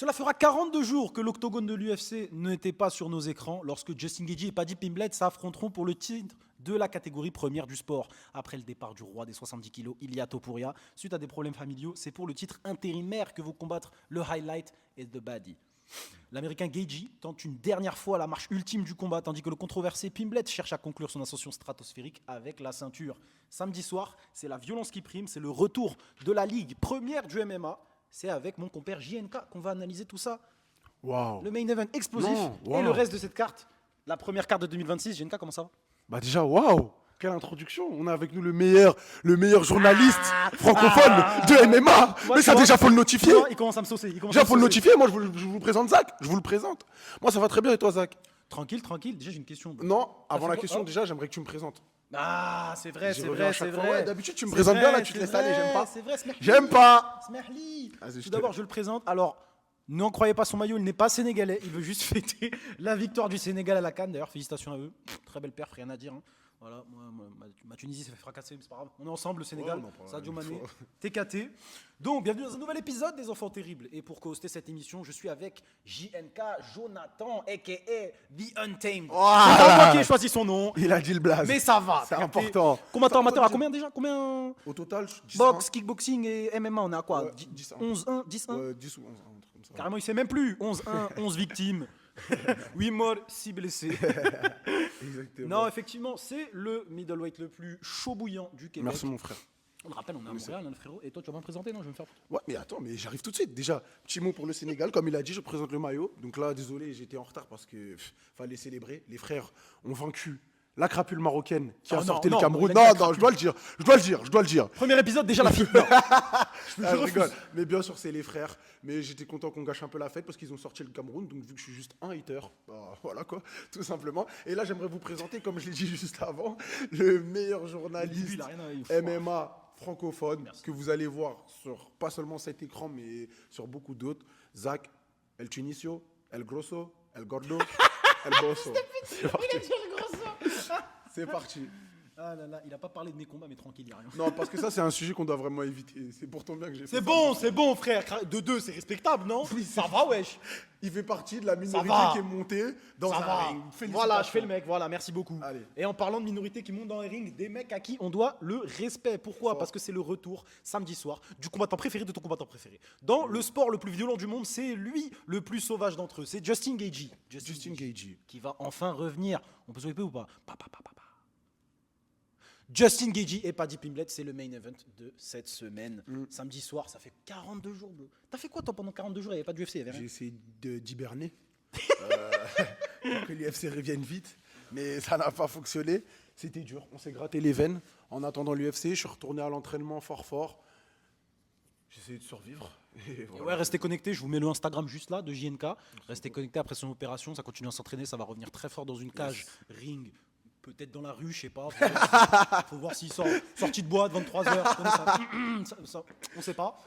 Cela fera 42 jours que l'octogone de l'UFC n'était pas sur nos écrans lorsque Justin Gaethje et Paddy Pimblett s'affronteront pour le titre de la catégorie première du sport. Après le départ du roi des 70 kilos, Ilia Topuria, suite à des problèmes familiaux, c'est pour le titre intérimaire que vont combattre le Highlight et The Baddie. L'Américain Gaethje tente une dernière fois la marche ultime du combat, tandis que le controversé Pimblett cherche à conclure son ascension stratosphérique avec la ceinture. Samedi soir, c'est la violence qui prime, c'est le retour de la ligue première du MMA. C'est avec mon compère JNK qu'on va analyser tout ça. Waouh. Le main event explosif et le reste de cette carte. La première carte de 2026. JNK, comment ça va? Bah déjà, waouh. Quelle introduction. On a avec nous le meilleur francophone de MMA. Mais ça, déjà, faut le notifier. Il commence à me saucer. Déjà, faut le notifier. Moi, je vous présente Zach. Je vous le présente. Moi, ça va très bien. Et toi, Zach? Tranquille. Déjà, j'ai une question. Non, avant la question, déjà, j'aimerais que tu me présentes. Ah, c'est vrai. Ouais, d'habitude, tu me présentes bien, là, tu te laisses aller. J'aime pas. C'est vrai, J'aime pas. Smerli. Vas-y, Tout d'abord, je le présente. Alors, n'en croyez pas son maillot, il n'est pas sénégalais. Il veut juste fêter la victoire du Sénégal à la CAN. D'ailleurs, félicitations à eux. Très belle perf, rien à dire. Hein. Voilà, ma Tunisie s'est fait fracasser, mais c'est pas grave. On est ensemble, le Sénégal, Sadio Mané, TKT. Donc, bienvenue dans un nouvel épisode des Enfants Terribles. Et pour co-hoster cette émission, je suis avec JNK Jonathan, a.k.a. The Untamed. C'est pas moi qui ai choisi son nom. Il a dit le blaze. Mais ça va. C'est important. Combattant amateur à combien déjà? Combien? Au total, 10 Boxe, kickboxing et MMA, on est à quoi? Ouais, 11-1, 10-1 10 ou 11, un truc comme ça. Carrément, il sait même plus. 11-1, 11 victimes. 8 morts, 6 blessés. Exactement. Non, effectivement, c'est le middleweight le plus chaud bouillant du Québec. Merci, mon frère. On le rappelle, on est à Montréal, hein, le frérot. Et toi, tu vas me présenter? Non, je vais me faire. Ouais, mais attends, mais j'arrive tout de suite. Déjà, petit mot pour le Sénégal. Comme il a dit, je présente le maillot. Donc là, désolé, j'étais en retard parce que fallait célébrer. Les frères ont vaincu la crapule marocaine qui a sorti le Cameroun. Non, je dois le dire. Premier épisode, déjà la fille. Je rigole. Mais bien sûr, c'est les frères. Mais j'étais content qu'on gâche un peu la fête parce qu'ils ont sorti le Cameroun. Donc, vu que je suis juste un hater, bah, voilà quoi, tout simplement. Et là, j'aimerais vous présenter, comme je l'ai dit juste avant, le meilleur journaliste MMA francophone. Merci. Que vous allez voir sur pas seulement cet écran, mais sur beaucoup d'autres. Zach, El Tunisio, El Grosso, El Gordo, El Bosso. C'est parti. Ah là là, il a pas parlé de mes combats, mais tranquille, il n'y a rien. Non, parce que ça, c'est un sujet qu'on doit vraiment éviter. C'est pourtant bien que j'ai fait C'est bon, frère. De deux, c'est respectable, non? Ça va, wesh. Il fait partie de la minorité qui est montée dans un ring. Voilà, je fais le mec, voilà, merci beaucoup. Allez. Et en parlant de minorités qui montent dans les rings, des mecs à qui on doit le respect. Pourquoi? Parce que c'est le retour, samedi soir, du combattant préféré de ton combattant préféré. Dans le sport le plus violent du monde, c'est lui le plus sauvage d'entre eux. C'est Justin Gaethje. Justin Gaethje. Qui va enfin revenir. On peut souhaiter ou pas? Justin Gaethje et Paddy Pimblett, c'est le main event de cette semaine. Samedi soir, ça fait 42 jours, bro. T'as fait quoi, toi, pendant 42 jours? Il n'y avait pas d'UFC, il y avait rien. J'ai essayé d'hiberner pour que l'UFC revienne vite, mais ça n'a pas fonctionné. C'était dur, on s'est gratté les veines. En attendant l'UFC, je suis retourné à l'entraînement fort. J'ai essayé de survivre. Et voilà. Ouais, restez connectés, je vous mets le Instagram juste là de JNK. Restez connectés après son opération, ça continue à s'entraîner, ça va revenir très fort dans une cage, ring, peut-être dans la rue, je sais pas. Faut voir s'il sort sorti de boîte 23h. On sait pas.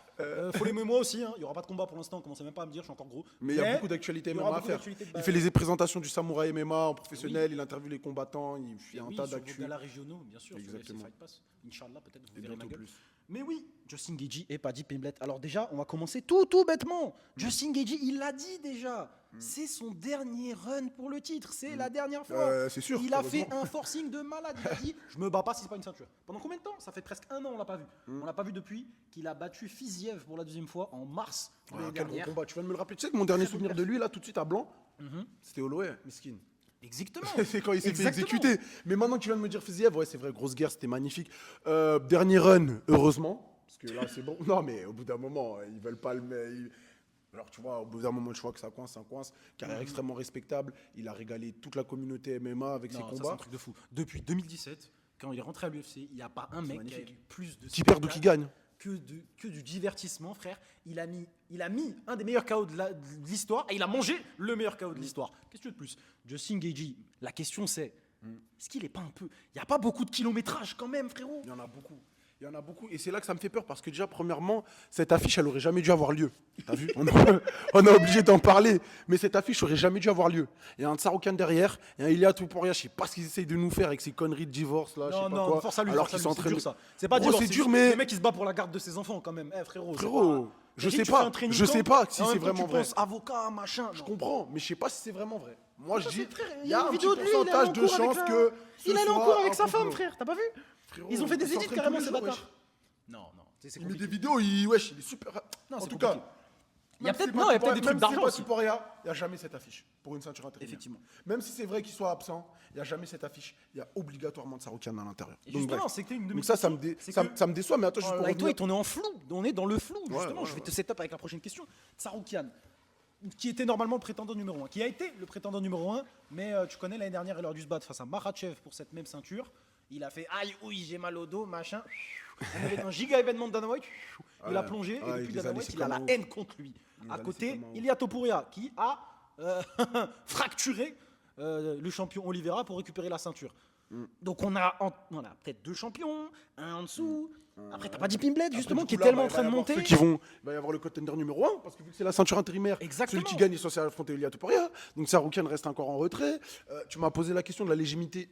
Faut l'aimer moi aussi, hein. Il y aura pas de combat pour l'instant, commencez même pas à me dire, je suis encore gros. Mais il y a beaucoup d'actualités il y aura MMA à beaucoup faire. d'actualités de Il base. fait les présentations du Samouraï MMA en professionnel, il interviewe les combattants, il fait un tas sur d'actu. vos galas régionaux, bien sûr, Exactement. sur le UFC Fight Pass. Inch'Allah, peut-être vous Et verrez ma bientôt gueule. plus. Mais oui, Justin Gaethje et Paddy Pimblett. Alors déjà, on va commencer tout bêtement. Justin Gaethje, il l'a dit déjà. C'est son dernier run pour le titre. C'est la dernière fois. C'est sûr. Il a fait heureusement. un forcing de malade. Il a dit, je me bats pas si c'est pas une ceinture. Pendant combien de temps? Ça fait presque un an, on l'a pas vu. On l'a pas vu depuis qu'il a battu Fiziev pour la deuxième fois en mars de Ah, l'année quel gros dernière. combat. Tu viens de me le rappeler. Tu sais que mon dernier Très souvenir bonne de lui, là, tout de suite à blanc, c'était Holloway, miskin. Exactement. C'est quand il s'est fait Exactement. exécuter. Mais maintenant que tu viens de me dire Fiziev, ouais, c'est vrai, grosse guerre, c'était magnifique. Dernier run, heureusement. Parce que là, c'est bon. Non, mais au bout d'un moment, ils veulent pas le mettre. Alors, tu vois, au bout d'un moment, je vois que ça coince. Carrière extrêmement respectable. Il a régalé toute la communauté MMA avec ses Non, ça, c'est combats. un truc de fou. Depuis 2017, quand il est rentré à l'UFC, il n'y a pas un mec qui a magnifique. eu plus de Qui perd ou qui spectacles gagne. que du divertissement, frère. Il a mis un des meilleurs KO de l'histoire et il a mangé le meilleur KO de l'histoire. Qu'est-ce que tu veux de plus? Justin Gaethje, la question c'est, est-ce qu'il est pas un peu... Il n'y a pas beaucoup de kilométrage quand même, frérot. Il y en a beaucoup. Il y en a beaucoup. Et c'est là que ça me fait peur parce que déjà, premièrement, cette affiche, elle aurait jamais dû avoir lieu. T'as vu on est obligé d'en parler. Mais cette affiche aurait jamais dû avoir lieu. Il y a un Tsaroukan derrière, il y a un Ilia Topuria. Je sais pas ce qu'ils essayent de nous faire avec ces conneries de divorce là. Je sais pas Non, quoi. force à lui, Alors force à qu'ils lui, sont en c'est train dur de. ça. C'est pas Gros, divorce, c'est dur, mais. Le mec qui se bat pour la garde de ses enfants quand même. Frérot. Frérot, Je T'as dit, sais tu fais pas. un training Je sais camp, pas et si en c'est même temps, vraiment tu vrai. penses avocat, machin. Je Non. comprends, mais je sais pas si c'est vraiment vrai. Moi, je dis, Frère, il y a un une petit vidéo de lui, il est allé pourcentage en de cours avec chances la- que. Il allait en soit cours avec un sa femme, complot. frère, t'as pas vu? Frérot, Ils ont fait des il édits s'entraîne carrément, tous les ces jours, bâtards. wesh. Non, c'est Il met des compliqué. vidéos, wesh, il est super. Non, En c'est tout compliqué. cas, Il y a même si peut-être c'est non, pas il y a peut-être des Tuporia- trucs même si d'argent c'est pas aussi. Tuporia, il n'y a jamais cette affiche pour une ceinture intérimaire. Effectivement. Même si c'est vrai qu'il soit absent, il n'y a jamais cette affiche. Il y a obligatoirement de Saroukian à l'intérieur. Et Donc, justement, bref. c'était une de mes Donc ça questions, me, dé- c'est ça, que- ça me déçoit, mais attends, juste pour Avec toi, revenir. on est en flou. On est dans le flou, justement. ouais, Je vais te ouais. setup avec la prochaine question. Tsaroukian, qui était normalement le prétendant numéro 1, qui a été le prétendant numéro 1, mais tu connais, l'année dernière, il aurait dû se battre face à Makhachev pour cette même ceinture. Il a fait aïe, oui, j'ai mal au dos, machin. On avait un giga événement de Dana White. Il a Ouais. plongé, Ouais, et depuis il les a Dana White, laissés il a la comme un haine contre lui. Il les À a laissés côté, comme un ouf. Ilia Topuria, qui a fracturé le champion Oliveira pour récupérer la ceinture. Donc on a peut-être 2 champions, un en dessous. Après, t'as pas dit Pimblett, justement, Après, qui est du coup, là, tellement en il va train y de avoir monter. ceux qui vont, il va y avoir le contender numéro 1, parce que vu que c'est la ceinture intérimaire, Exactement. celui qui gagne est censé affronter Ilia Topuria. Donc Saroukian reste encore en retrait. Tu m'as posé la question de la légitimité,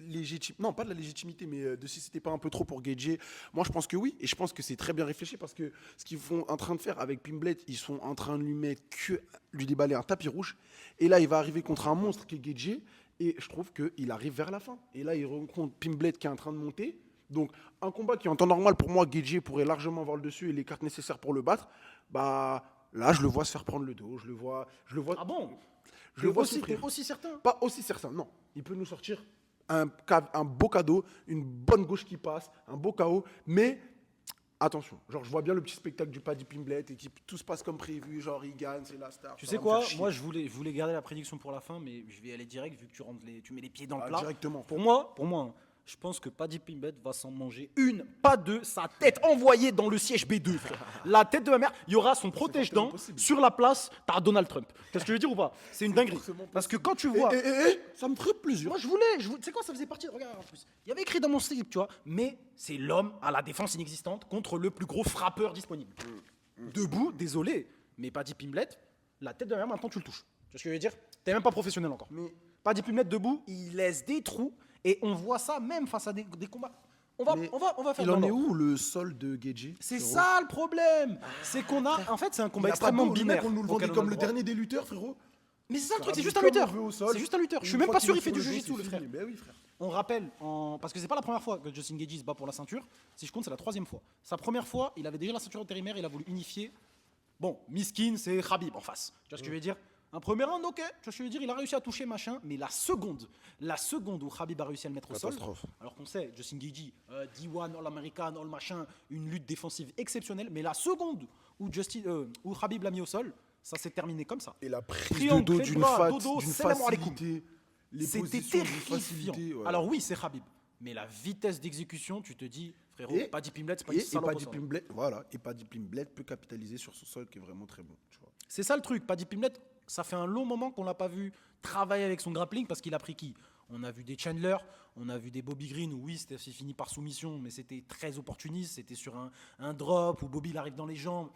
non pas de la légitimité, mais de si c'était pas un peu trop pour gager. Moi, je pense que oui, et je pense que c'est très bien réfléchi, parce que ce qu'ils sont en train de faire avec Pimblett, ils sont en train de lui déballer un tapis rouge. Et là, il va arriver contre un monstre qui est Gaethje, et je trouve qu'il arrive vers la fin. Et là, il rencontre Pimblett qui est en train de monter. Donc, un combat qui, en temps normal, pour moi, Gaethje pourrait largement avoir le dessus et les cartes nécessaires pour le battre. Bah, là, je le vois se faire prendre le dos. Je le vois. Ah bon? Je le vois T'es souffrir. aussi certain? Pas aussi certain, non. Il peut nous sortir un beau cadeau, une bonne gauche qui passe, un beau KO, mais attention. Genre, je vois bien le petit spectacle du Paddy Pimblett et tout se passe comme prévu. Genre, il gagne, c'est la star. Tu ça sais va me quoi? faire chier. Moi, je voulais garder la prédiction pour la fin, mais je vais aller direct vu que tu mets les pieds dans le Ah, plat. directement. Pour moi, hein, je pense que Paddy Pimblett va s'en manger une, pas deux, sa tête envoyée dans le siège B2, frère. La tête de ma mère, il y aura son protège-dents possible. sur la place, t'as Donald Trump. Qu'est-ce que je veux dire ou pas? C'est une dinguerie. forcément Parce que quand tu vois. Ça me ferait plaisir. Moi, tu sais quoi, ça faisait partie. Regarde, en plus. Il y avait écrit dans mon slip, tu vois. Mais c'est l'homme à la défense inexistante contre le plus gros frappeur disponible. Debout, désolé, mais Paddy Pimblett, la tête de ma mère, maintenant tu le touches. Tu vois ce que je veux dire? T'es même pas professionnel encore. Mais- Paddy Pimblett debout, il laisse des trous et on voit ça même face à des combats. On va faire Il en dans est l'ordre. où le sol de Gaethje? C'est frérot ça le problème. C'est qu'on a. En fait, c'est un Il combat a pas extrêmement de dos, le binaire. mec, on nous le vendait auquel on a comme le droit. dernier des lutteurs, frérot. Mais c'est ça le truc, c'est Comme juste un on lutteur. veut au sol. C'est juste un lutteur. Je suis Une même fois pas qu'il sûr est il fait sur du le dos, jiu-jitsu, c'est le frère. fini. Ben oui, frère. On rappelle, parce que c'est pas la première fois que Justin Gaethje se bat pour la ceinture. Si je compte, c'est la 3e fois. Sa première fois, il avait déjà la ceinture intérimaire, il a voulu unifier. Bon, Miskin, c'est Khabib en face. Tu vois ce que je veux dire? Un premier round, ok. Tu vois ce que je veux dire? Il a réussi à toucher, machin. Mais la seconde où Khabib a réussi à le mettre au sol, Catastrophe. alors qu'on sait, Justin Gaethje, D1, All-American, All machin, une lutte défensive exceptionnelle. Mais la seconde où Khabib l'a mis au sol, ça s'est terminé comme ça. Et la prise Triangle, de dos fait d'une bras, dodo, d'une salam alaikum. facilité. Les C'était positions d'une terrifiant. facilité, ouais. Alors oui, c'est Khabib. Mais la vitesse d'exécution, tu te dis, frérot, Et- Paddy Pimblett, c'est pas une Et salope au Paddy sol. Pimblett, voilà, et Paddy Pimblett peut capitaliser sur ce sol qui est vraiment très bon. Tu vois. C'est ça le truc. Paddy Pimblett, ça fait un long moment qu'on l'a pas vu travailler avec son grappling parce qu'il a pris qui? On a vu des Chandler, on a vu des Bobby Green où oui, c'est fini par soumission, mais c'était très opportuniste. C'était sur un drop où Bobby il arrive dans les jambes.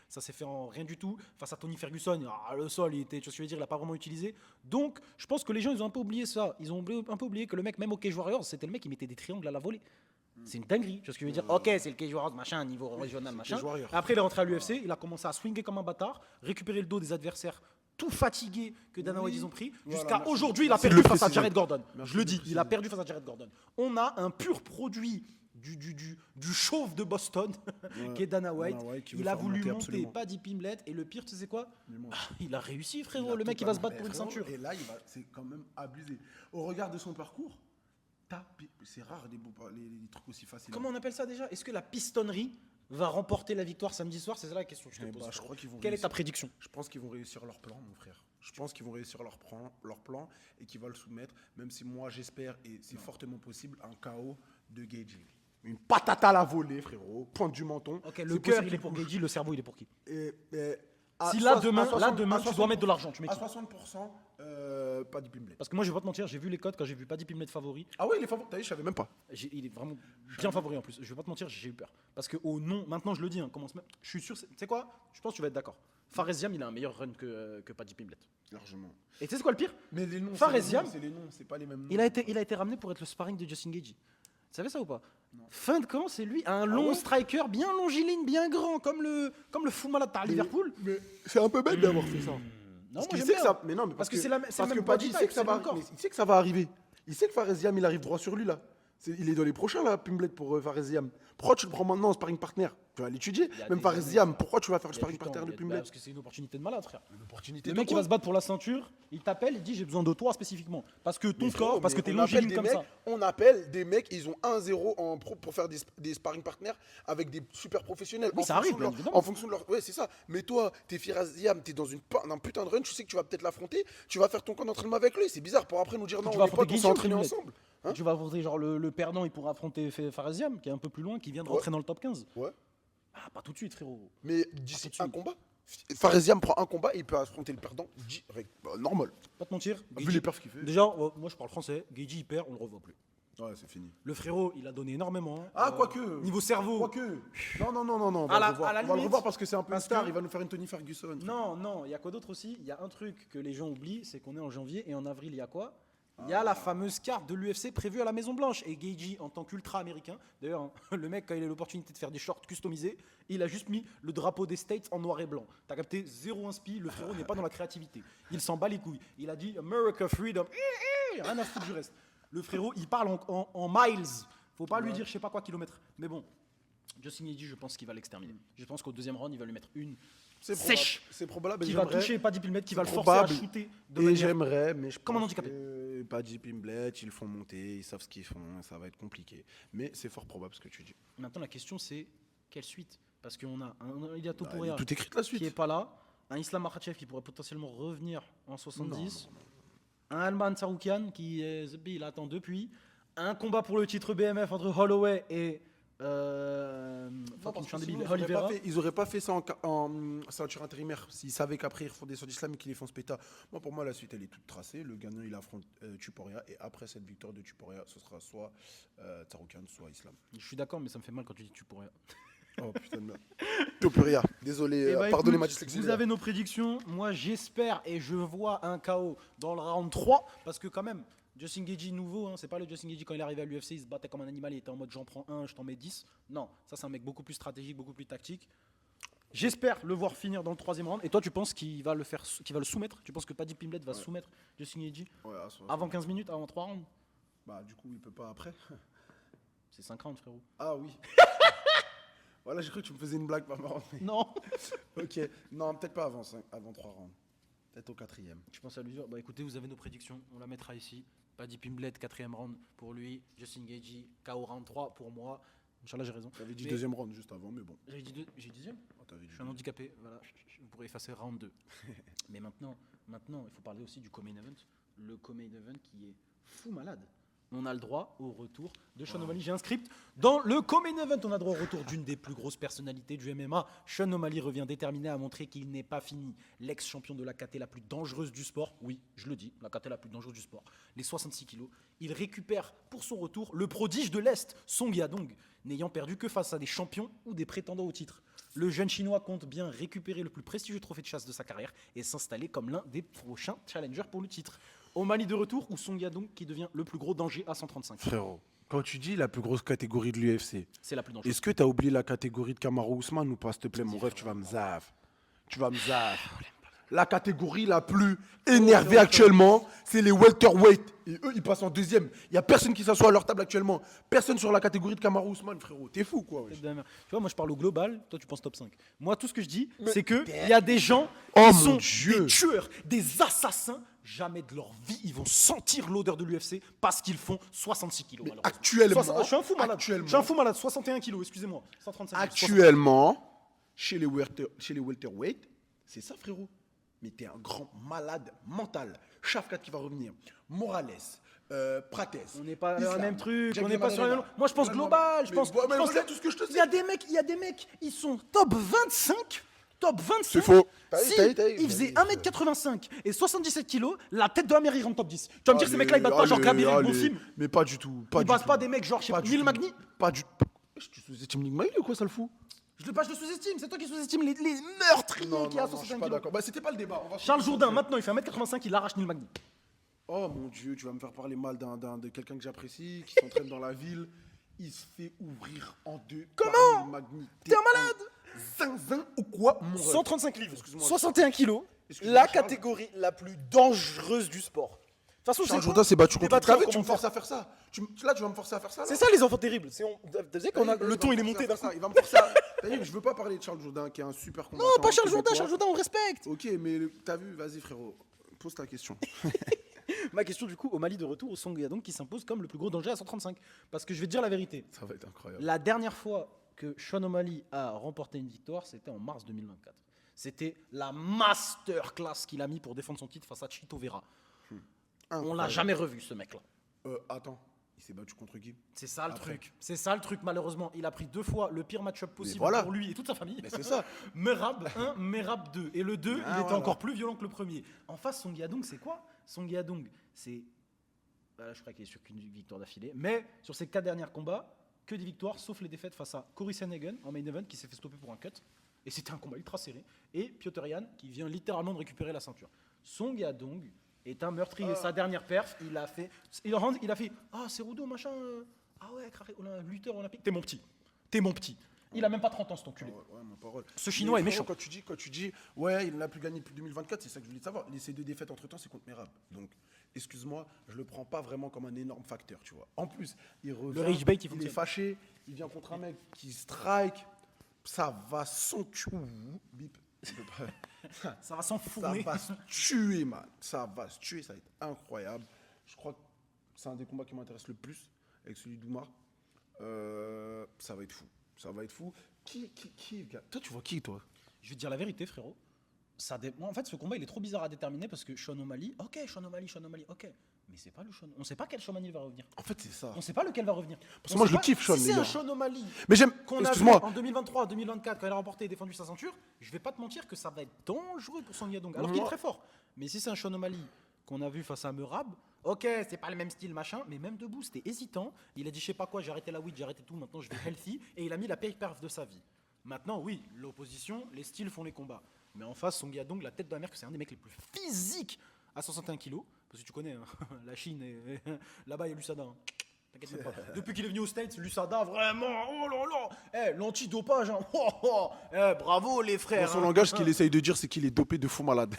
Ça s'est fait en rien du tout. Face à Tony Ferguson, le sol, tu vois ce que je veux dire, il l'a pas vraiment utilisé. Donc, je pense que les gens, ils ont un peu oublié ça. Ils ont un peu oublié que le mec, même au Cage Warriors, c'était le mec qui mettait des triangles à la volée. C'est une dinguerie, tu vois ce que je veux dire? Ok, c'est le Cage Warriors, machin, niveau régional, machin. Cage Warriors. Après, il est rentré à l'UFC, il a commencé à swinger comme un bâtard, récupérer le dos des adversaires tout fatigués que Dana White ils ont pris, Voilà, jusqu'à merci. aujourd'hui, il a Merci de perdu le face à préciser. Jared Gordon. Merci Je le de le dis, il préciser. a perdu face à Jared Gordon. On a un pur produit du chauve de Boston, qui est Dana White. Dana White qui veut Il a faire voulu monter monter absolument. Paddy Pimblett, et le pire, tu sais quoi? Dis-moi. Il a réussi, Il frérot. a Le mec, il va se battre totalement- pour une frérot, ceinture. Et là, c'est quand même abusé. Au regard de son parcours, c'est rare les trucs aussi faciles. Comment on appelle ça déjà? Est-ce que la pistonnerie va remporter la victoire samedi soir? C'est ça la question que je te Eh pose. bah, je frérot. crois qu'ils vont Quelle est ta réussir. prédiction? Je pense qu'ils vont réussir leur plan, mon frère. Je pense qu'ils vont réussir leur plan et qu'ils vont le soumettre, même si moi j'espère, et c'est fortement possible, un KO de Gaethje. Une patate à la volée, frérot, pointe du menton. Ok, C'est le cœur, possible il est qu'il pour bouge. Gaethje, le cerveau, il est pour qui? À Si là, soix- demain, à 60 tu dois 60%, mettre de l'argent, tu mets à qui? 60%, Paddy Pimblett. Parce que moi, je vais pas te mentir, j'ai vu les codes quand j'ai vu Paddy Pimblett favori. Ah ouais, il est favori. T'as vu, je savais même pas. Il est vraiment bien favori en plus. Je vais pas te mentir, j'ai eu peur. Parce que au nom, maintenant je le dis, hein, je suis sûr, tu sais quoi? Je pense que tu vas être d'accord. Faresiam, il a un meilleur run que Paddy Pimblett. Largement. Et tu sais quoi le pire? Mais les noms, Faresiam, c'est les noms, c'est pas les mêmes noms. il a été ramené pour être le sparring de Justin Gaethje. Tu savais ça ou pas? Fin de camp, c'est lui, un long striker, bien longiligne, bien grand, comme le fou malade à Liverpool. Mais c'est un peu bête d'avoir fait ça. Non, Parce moi qu'il j'aime sait bien. que ça. Mais non, mais Parce que que c'est la- c'est le parce que même Paddy, body il sait que type, ça c'est va. le même corps. Mais il sait que ça va arriver. Il sait que Fares Ziam, il arrive droit sur lui là. Il est dans les prochains là, Pimblet pour Fares Ziam. Pourquoi tu le prends maintenant en sparring partner? Tu vas l'étudier. Il y a Même des Fares années, Ziam, frère. pourquoi tu vas faire le Il y a sparring du temps, partner de bah, Pimblet? parce que c'est une opportunité de malade, frère. Une opportunité Le de mec, il quoi? va se battre pour la ceinture, il t'appelle, il dit j'ai besoin de toi spécifiquement. Parce que ton Mais frérot, corps, parce que mais t'es on appelle longiligne des comme mecs- ça. On appelle des mecs, ils ont 1-0 en pro pour faire des sparring partners avec des super professionnels. Oui, En ça fonction arrive, de leur- bien évidemment. En fonction de leur. Ouais, c'est ça. Mais toi, t'es Firazziam, t'es dans un putain de run, tu sais que tu vas peut-être l'affronter, tu vas faire ton camp d'entraînement avec lui. C'est bizarre pour après nous dire non, Tu on vas est potes, affronter on s'est Guillaume, entraînés Pimblet. ensemble. Hein? Tu vas affronter genre le perdant, il pourra affronter Faraziam, qui est un peu plus loin, qui vient de rentrer dans le top 15. Ouais. Ah, pas tout de suite, frérot. Mais d'ici tout de un suite. combat, Fareziam prend un combat et il peut affronter le perdant direct. Bah, normal. Pas te mentir. Vu Gueji- les perfs qu'il fait. Déjà, moi je parle français. Geji il perd, on le revoit plus. Ouais, c'est fini. Le frérot, il a donné énormément. Ah, quoique. Niveau cerveau. Quoique. Non. On À va la- le revoir. à la On va le limite, revoir parce que c'est un peu une parce star. que- Il va nous faire une Tony Ferguson. Non, il y a quoi d'autre aussi? Il y a un truc que les gens oublient, c'est qu'on est en janvier et en avril, il y a quoi? Il y a la fameuse carte de l'UFC prévue à la Maison Blanche. Et Geji, en tant qu'ultra américain, d'ailleurs, hein, le mec, quand il a l'opportunité de faire des shorts customisés, il a juste mis le drapeau des States en noir et blanc. T'as capté? Zéro inspi, le frérot n'est pas dans la créativité. Il s'en bat les couilles. Il a dit America Freedom. Rien à foutre du reste. Le frérot, il parle en miles. Faut pas lui dire je sais pas quoi kilomètres. Mais bon, Justin Geji, je pense qu'il va l'exterminer. Je pense qu'au deuxième round, il va lui mettre une C'est sèche probable. C'est probable. qui va toucher Paddy Pimblett, qui va le C'est forcer à probable. shooter de Et manière. j'aimerais, mais je Comme un pense handicapé. que Paddy Pimblett, ils le font monter, ils savent ce qu'ils font, ça va être compliqué. Mais c'est fort probable ce que tu dis. Maintenant, la question c'est quelle suite? Parce qu'on a un Ilia Bah, il Topuria est tout écrit la qui est suite. pas là, un Islam Makhachev qui pourrait potentiellement revenir en 70, un Alman Saroukian qui est Zbi, il attend depuis, un combat pour le titre BMF entre Holloway et fucking, je suis un débile, Oliveira. Ils auraient pas fait ça en ceinture intérimaire s'ils savaient qu'après ils refont des sorties islamiques qu'ils les font se péta. Moi, pour moi, la suite elle est toute tracée. Le gagnant il affronte Tuporia et après cette victoire de Tuporia, ce sera soit Taroukan, soit Islam. Je suis d'accord, mais ça me fait mal quand tu dis Tuporia. Oh putain de merde. Tuporia, désolé, Eh ben, pardonnez écoute, ma dyslexie. vous avez nos prédictions. Moi, j'espère et je vois un KO dans le round 3 parce que quand même, Justin Geji nouveau, hein, c'est pas le Justin Geji quand il est arrivé à l'UFC, il se battait comme un animal, il était en mode j'en prends un, je t'en mets 10. Non, ça c'est un mec beaucoup plus stratégique, beaucoup plus tactique. J'espère le voir finir dans le troisième round. Et toi, tu penses qu'il va le faire, qu'il va le soumettre? Tu penses que Paddy Pimblett va soumettre Justin Geji Ouais, avant 15 minutes, avant 3 rounds? Bah du coup il peut pas après. C'est 5 rounds, frérot. Ah oui. Voilà, j'ai cru que tu me faisais une blague, pas marrant. Non. Ok, non, peut-être pas avant 3 rounds. Peut-être au 4e. Tu penses à l'usure? Bah écoutez, vous avez nos prédictions, on la mettra ici. Paddy Pimblett, 4e round pour lui. Justin Geji, KO round 3 pour moi. Inch'Allah, j'ai raison. T'avais dit Mais- deuxième round juste avant, mais bon. J'ai dit dixième. Oh, t'avais dit Je suis un handicapé. Voilà, vous pourrez effacer round 2. Mais maintenant, il faut parler aussi du co-main event. Le co-main event qui est fou malade. On a le droit au retour de Sean O'Malley. J'ai un script. Dans le co-main event, on a droit au retour d'une des plus grosses personnalités du MMA. Sean O'Malley revient déterminé à montrer qu'il n'est pas fini. L'ex-champion de la KT la plus dangereuse du sport. Oui, je le dis, la KT la plus dangereuse du sport. Les 66 kilos. Il récupère pour son retour le prodige de l'Est, Song Yadong, n'ayant perdu que face à des champions ou des prétendants au titre. Le jeune chinois compte bien récupérer le plus prestigieux trophée de chasse de sa carrière et s'installer comme l'un des prochains challengers pour le titre. O'Malley de retour ou Song Yadong qui devient le plus gros danger à 135. Frérot, quand tu dis la plus grosse catégorie de l'UFC, C'est la plus dangereuse. est-ce que t'as oublié la catégorie de Kamaru Ousmane ou pas, s'il te plaît, mon rêve, tu vas me zaf. Tu vas me zaf. La catégorie la plus énervée actuellement, c'est les welterweight. Et eux, ils passent en deuxième. Il n'y a personne qui s'assoit à leur table actuellement. Personne sur la catégorie de Kamaru Ousmane, frérot. T'es fou, quoi. wesh. Tu vois, moi je parle au global, toi tu penses top 5. Moi tout ce que je dis, c'est qu'il y a des gens Oh, qui mon sont Dieu. des tueurs, des assassins. Jamais de leur vie, ils vont sentir l'odeur de l'UFC parce qu'ils font 66 kilos. malheureusement. actuellement, je suis un fou malade. actuellement. Je suis un fou malade, 61 kilos, excusez-moi. 135 kilos, Actuellement, chez les welterweight, c'est ça, frérot. Mais t'es un grand malade mental. Shafkat qui va revenir. Morales. Prates. On n'est pas dans Islam, le même truc, Jack on n'est pas sur le même. Maradona. Moi je pense Ouais, global, je mais- pense. ouais, mais je pense regarde tout ce que je te Il y a des mecs, ils sont top 25. Top 25. C'est faux. Si T'as eu. ils faisaient 1m85 et 77 kilos, la tête de la mer, ils rentrent top 10. Tu vas me dire, ces mecs-là, ils battent pas genre Gabriel, le bon film. Mais pas du tout. Ils battent pas des mecs genre, je sais pas, Neil Magny. Pas du tout. Tu sous-estimes Neil Magny ou quoi, ça le fout? Je le sous-estime, c'est toi qui sous-estime les meurtriers qui a je suis 65 pas kilos. d'accord. Bah, c'était pas le débat. On va Charles sur- Jourdain, maintenant, il fait 1m85, il arrache Neil Magny. Oh mon Dieu, tu vas me faire parler mal de quelqu'un que j'apprécie, qui s'entraîne dans la ville. il se fait ouvrir en deux. Comment? Magni. T'es un malade? Zinzin ou quoi, mon ref? 135 livres, Excuse-moi. 61 kilos, Excuse-moi, la Charles. catégorie la plus dangereuse du sport. De toute façon, Charles c'est Jourdain s'est battu on contre débattra Travis, en tu me commentaire. forces à faire ça. Là, tu vas me forcer à faire ça. C'est ça les enfants terribles. T'as vu qu'on a le ton il est monté d'un coup. Il va me forcer à. T'as vu, je veux pas parler de Charles Jourdain qui est un super combattant. Non, pas Charles Jourdain, québécois. Charles Jourdain, on respecte. Ok, mais t'as vu, vas-y frérot, pose ta question. Ma question du coup, au Mali de retour, Song Yadong qui s'impose comme le plus gros danger à 135. Parce que je vais te dire la vérité. Ça va être incroyable. La dernière fois que Sean O'Malley a remporté une victoire, c'était en mars 2024. C'était la masterclass qu'il a mis pour défendre son titre face à Chito Vera. On l'a jamais revu ce mec-là. Attends, il s'est battu contre qui? C'est ça le Après. truc. C'est ça le truc malheureusement. Il a pris 2 fois le pire match-up possible voilà. pour lui et toute sa famille. Mais c'est ça. Merab 1, Merab 2. Et le 2, il était voilà. encore plus violent que le premier. En face, Song Yadong, c'est quoi? Song Yadong, c'est... je crois qu'il est sur qu'une victoire d'affilée. Mais sur ses 4 derniers combats, que des victoires, sauf les défaites face à Cory Sandhagen en main event qui s'est fait stopper pour un cut. Et c'était un combat ultra serré. Et Piotr Yan qui vient littéralement de récupérer la ceinture. Song Yadong est un meurtrier. Sa dernière perf, il a fait... Ah, c'est Rudo, machin... Ah ouais, lutteur olympique. T'es mon petit. T'es mon petit. Il a même pas 30 ans, cet enculé. Ouais, ma parole. Ce Chinois est Mais méchant. Quand tu dis, ouais, il n'a plus gagné depuis 2024, c'est ça que je voulais savoir. Ces 2 défaites entre temps, c'est contre Merab. Donc, excuse-moi, je le prends pas vraiment comme un énorme facteur, tu vois. En plus, il revient, Le rage bait, il il est fonctionne. fâché, il vient contre un mec qui strike, ça va s'entuer. Bip. Ça va Ça s'enfourner. va se tuer, man. Ça va se tuer, ça va être incroyable. Je crois que c'est un des combats qui m'intéresse le plus avec celui d'Oumar. Ça va être fou. Ça va être fou. Qui, gars? Toi, tu vois qui, toi? Je vais te dire la vérité, frérot. Moi, en fait, ce combat, il est trop bizarre à déterminer parce que Sean O'Malley, Sean O'Malley, ok. Mais c'est pas le Sean. On sait pas quel Sean O'Malley va revenir. En fait, c'est ça. On sait pas lequel va revenir. Parce que moi, je le kiffe, Sean, Si les c'est un gars. Sean O'Malley Mais j'aime. qu'on a vu Excuse-moi. en 2023, 2024, quand il a remporté et défendu sa ceinture, je vais pas te mentir que ça va être dangereux pour Song Yadong. Alors qu'il est très fort. Mais si c'est un Sean O'Malley qu'on a vu face à Merab, ok, c'est pas le même style, machin, mais même debout, c'était hésitant. Il a dit, je sais pas quoi, j'ai arrêté la weed, j'ai arrêté tout, maintenant je vais healthy. Et il a mis la pire perf de sa vie. Maintenant, oui, l'opposition, les styles font les combats. Mais en face, Song Yadong, la tête de la mer, que c'est un des mecs les plus physiques à 161 kilos. Parce que tu connais, hein, la Chine, là-bas, il y a l'USADA. Hein. T'inquiète même pas. Depuis qu'il est venu aux States, l'USADA, vraiment, oh là là, l'antidopage, hein. Bravo les frères. Dans son hein. langage, ce qu'il essaye de dire, c'est qu'il est dopé de fou malade.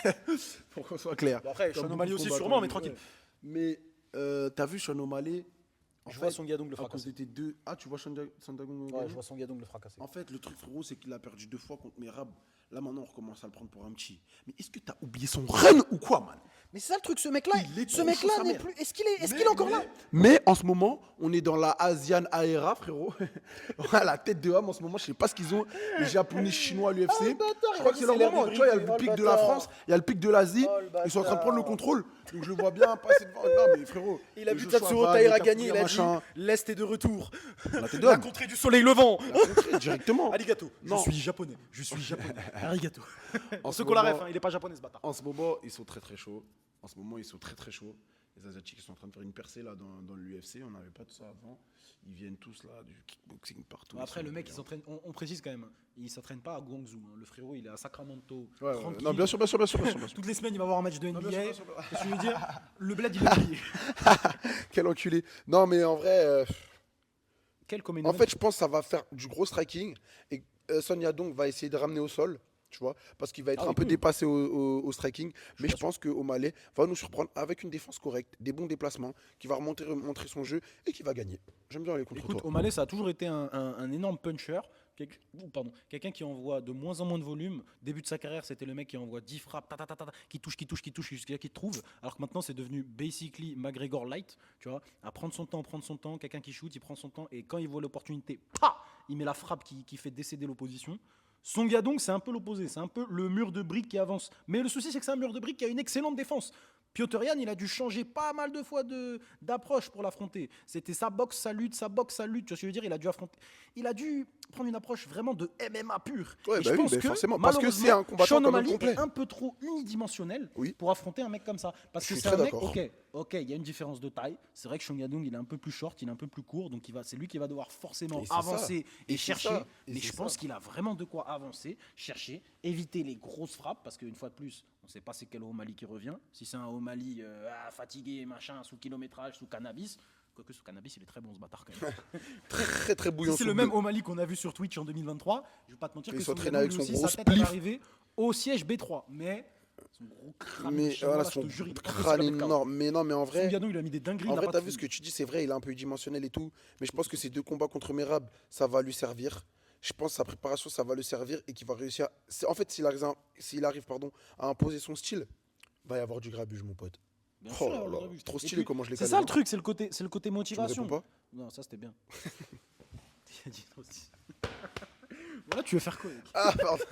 Pour qu'on soit clair. Bon, après, Comme Sean O'Malley beaucoup de aussi, combattants, sûrement, mais tranquille. Mais t'as vu Sean O'Malley? Je vois Song Yadong le à cause fracasser. de tes 2. Ah, tu vois Sandhagen? Ouais, je vois Song Yadong le fracasser. En fait, le truc, frérot, c'est qu'il a perdu 2 fois contre Merab. Là, maintenant, on recommence à le prendre pour un petit. Mais est-ce que t'as oublié son run ou quoi, man? Mais c'est ça le truc, ce mec-là. Il est Ce trop mec-là chaud, sa n'est mère. plus. Est-ce qu'il est encore là? Mais en ce moment, on est dans la Asian Aera, frérot. La tête de homme, en ce moment, je sais pas ce qu'ils ont. Les Japonais, Chinois, l'UFC. Oh, le bâtard, Je il crois a que dit c'est leur c'est l'air moment. Tu vois, il y a le débridé, pic oh, de le la bâtard. France, il y a le pic de l'Asie. Oh, le Ils sont en train de prendre le bâtard. contrôle. Donc je le vois bien passer devant. Non, mais frérot. Il a le vu Joshua Tatsuro Van, Taira les gagner, il a dit machin. l'Est est de retour. La tête La d'homme. contrée du soleil levant. La contrée, directement. Arigato. Non. Je suis japonais. Arigato. En Ce ce qu'on la moment- ref, hein, il est pas japonais ce bâtard. En ce moment, ils sont très très chauds. En ce moment, ils sont très très chauds. Les Asiatiques sont en train de faire une percée là dans l'UFC. On n'avait pas tout ça avant. Ils viennent tous là du kickboxing partout. Après, Ils le sont mec, il bien. s'entraîne. On précise quand même, il s'entraîne pas à Guangzhou. hein. Le frérot, il est à Sacramento. Ouais, ouais. tranquille. Non, bien sûr, bien sûr, bien sûr, bien sûr. bien sûr. Toutes les semaines, il va avoir un match de NBA. bien sûr, bien sûr. Qu'est-ce que je veux dire Le bled, il est plié. Quel enculé. Non, mais en vrai, Quel comédien. en fait, je pense que ça va faire du gros striking et Son Yadong va essayer de ramener au sol. Tu vois, parce qu'il va être Ah oui, un peu cool. dépassé au striking. Mais je pas sûr. pense que O'Malley va nous surprendre avec une défense correcte, des bons déplacements, qui va montrer son jeu et qui va gagner. J'aime bien aller contre Écoute, toi. O'Malley, ça a toujours été un énorme puncher. Quelqu'un qui envoie de moins en moins de volume. Début de sa carrière, c'était le mec qui envoie 10 frappes, qui touche jusqu'à qu'il trouve. Alors que maintenant, c'est devenu basically McGregor light, tu vois, à prendre son temps. Quelqu'un qui shoot, il prend son temps et quand il voit l'opportunité, il met la frappe qui fait décéder l'opposition. Song Yadong, c'est un peu l'opposé, c'est un peu le mur de briques qui avance. Mais le souci, c'est que c'est un mur de briques qui a une excellente défense. Piotr Yan, il a dû changer pas mal de fois d'approche pour l'affronter. C'était sa boxe, sa lutte. Tu vois ce que je veux dire? Il a dû prendre une approche vraiment de MMA pur. Ouais, Et bah je oui, pense bah que, forcément, parce que c'est un combattant Sean quand même O'Malley complet. est un peu trop unidimensionnel Oui. pour affronter un mec comme ça. Parce Je que suis c'est très un mec, d'accord. ok, il y a une différence de taille. C'est vrai que Sean Yadong, il est un peu plus short, il est un peu plus court, donc c'est lui qui va devoir forcément Et c'est avancer ça. et Et c'est chercher. ça. Et Mais c'est je pense ça. qu'il a vraiment de quoi avancer, chercher, éviter les grosses frappes, parce qu'une fois de plus, on ne sait pas c'est quel O'Malley qui revient. Si c'est un O'Malley fatigué, machin, sous kilométrage, sous cannabis, Quoique ce cannabis, il est très bon, ce bâtard quand même. Très très bouillant. Si c'est sous le le même dos. O'Malley qu'on a vu sur Twitch en 2023, je vais pas te mentir Il que s'entraîne Son avec lui son aussi, gros sa tête elle spliff. va arriver au siège B3. Mais son gros crâne, Mais chinois, voilà, là, je son te jure, il est crâne impossible à mettre KO. énorme. Mais non, mais en Son vrai, Yadong, il a mis des dingueries. en il a vrai, pas t'as de vu ce fini. que tu dis, c'est vrai, il est un peu unidimensionnel et tout. Mais je pense que ces 2 combats contre Merab, ça va lui servir. Je pense que sa préparation, ça va le servir et qu'il va réussir. En fait, s'il arrive pardon, à imposer son style, va y avoir du grabuge, mon pote. Bien Oh sûr, là on là, l'a vu. trop Et stylé puis, comment je l'ai c'est calé, ça hein. le truc, c'est le côté Tu me motivation. réponds pas? Non, ça c'était bien. Il a dit aussi. Voilà, tu veux faire quoi mec? Ah, pardon.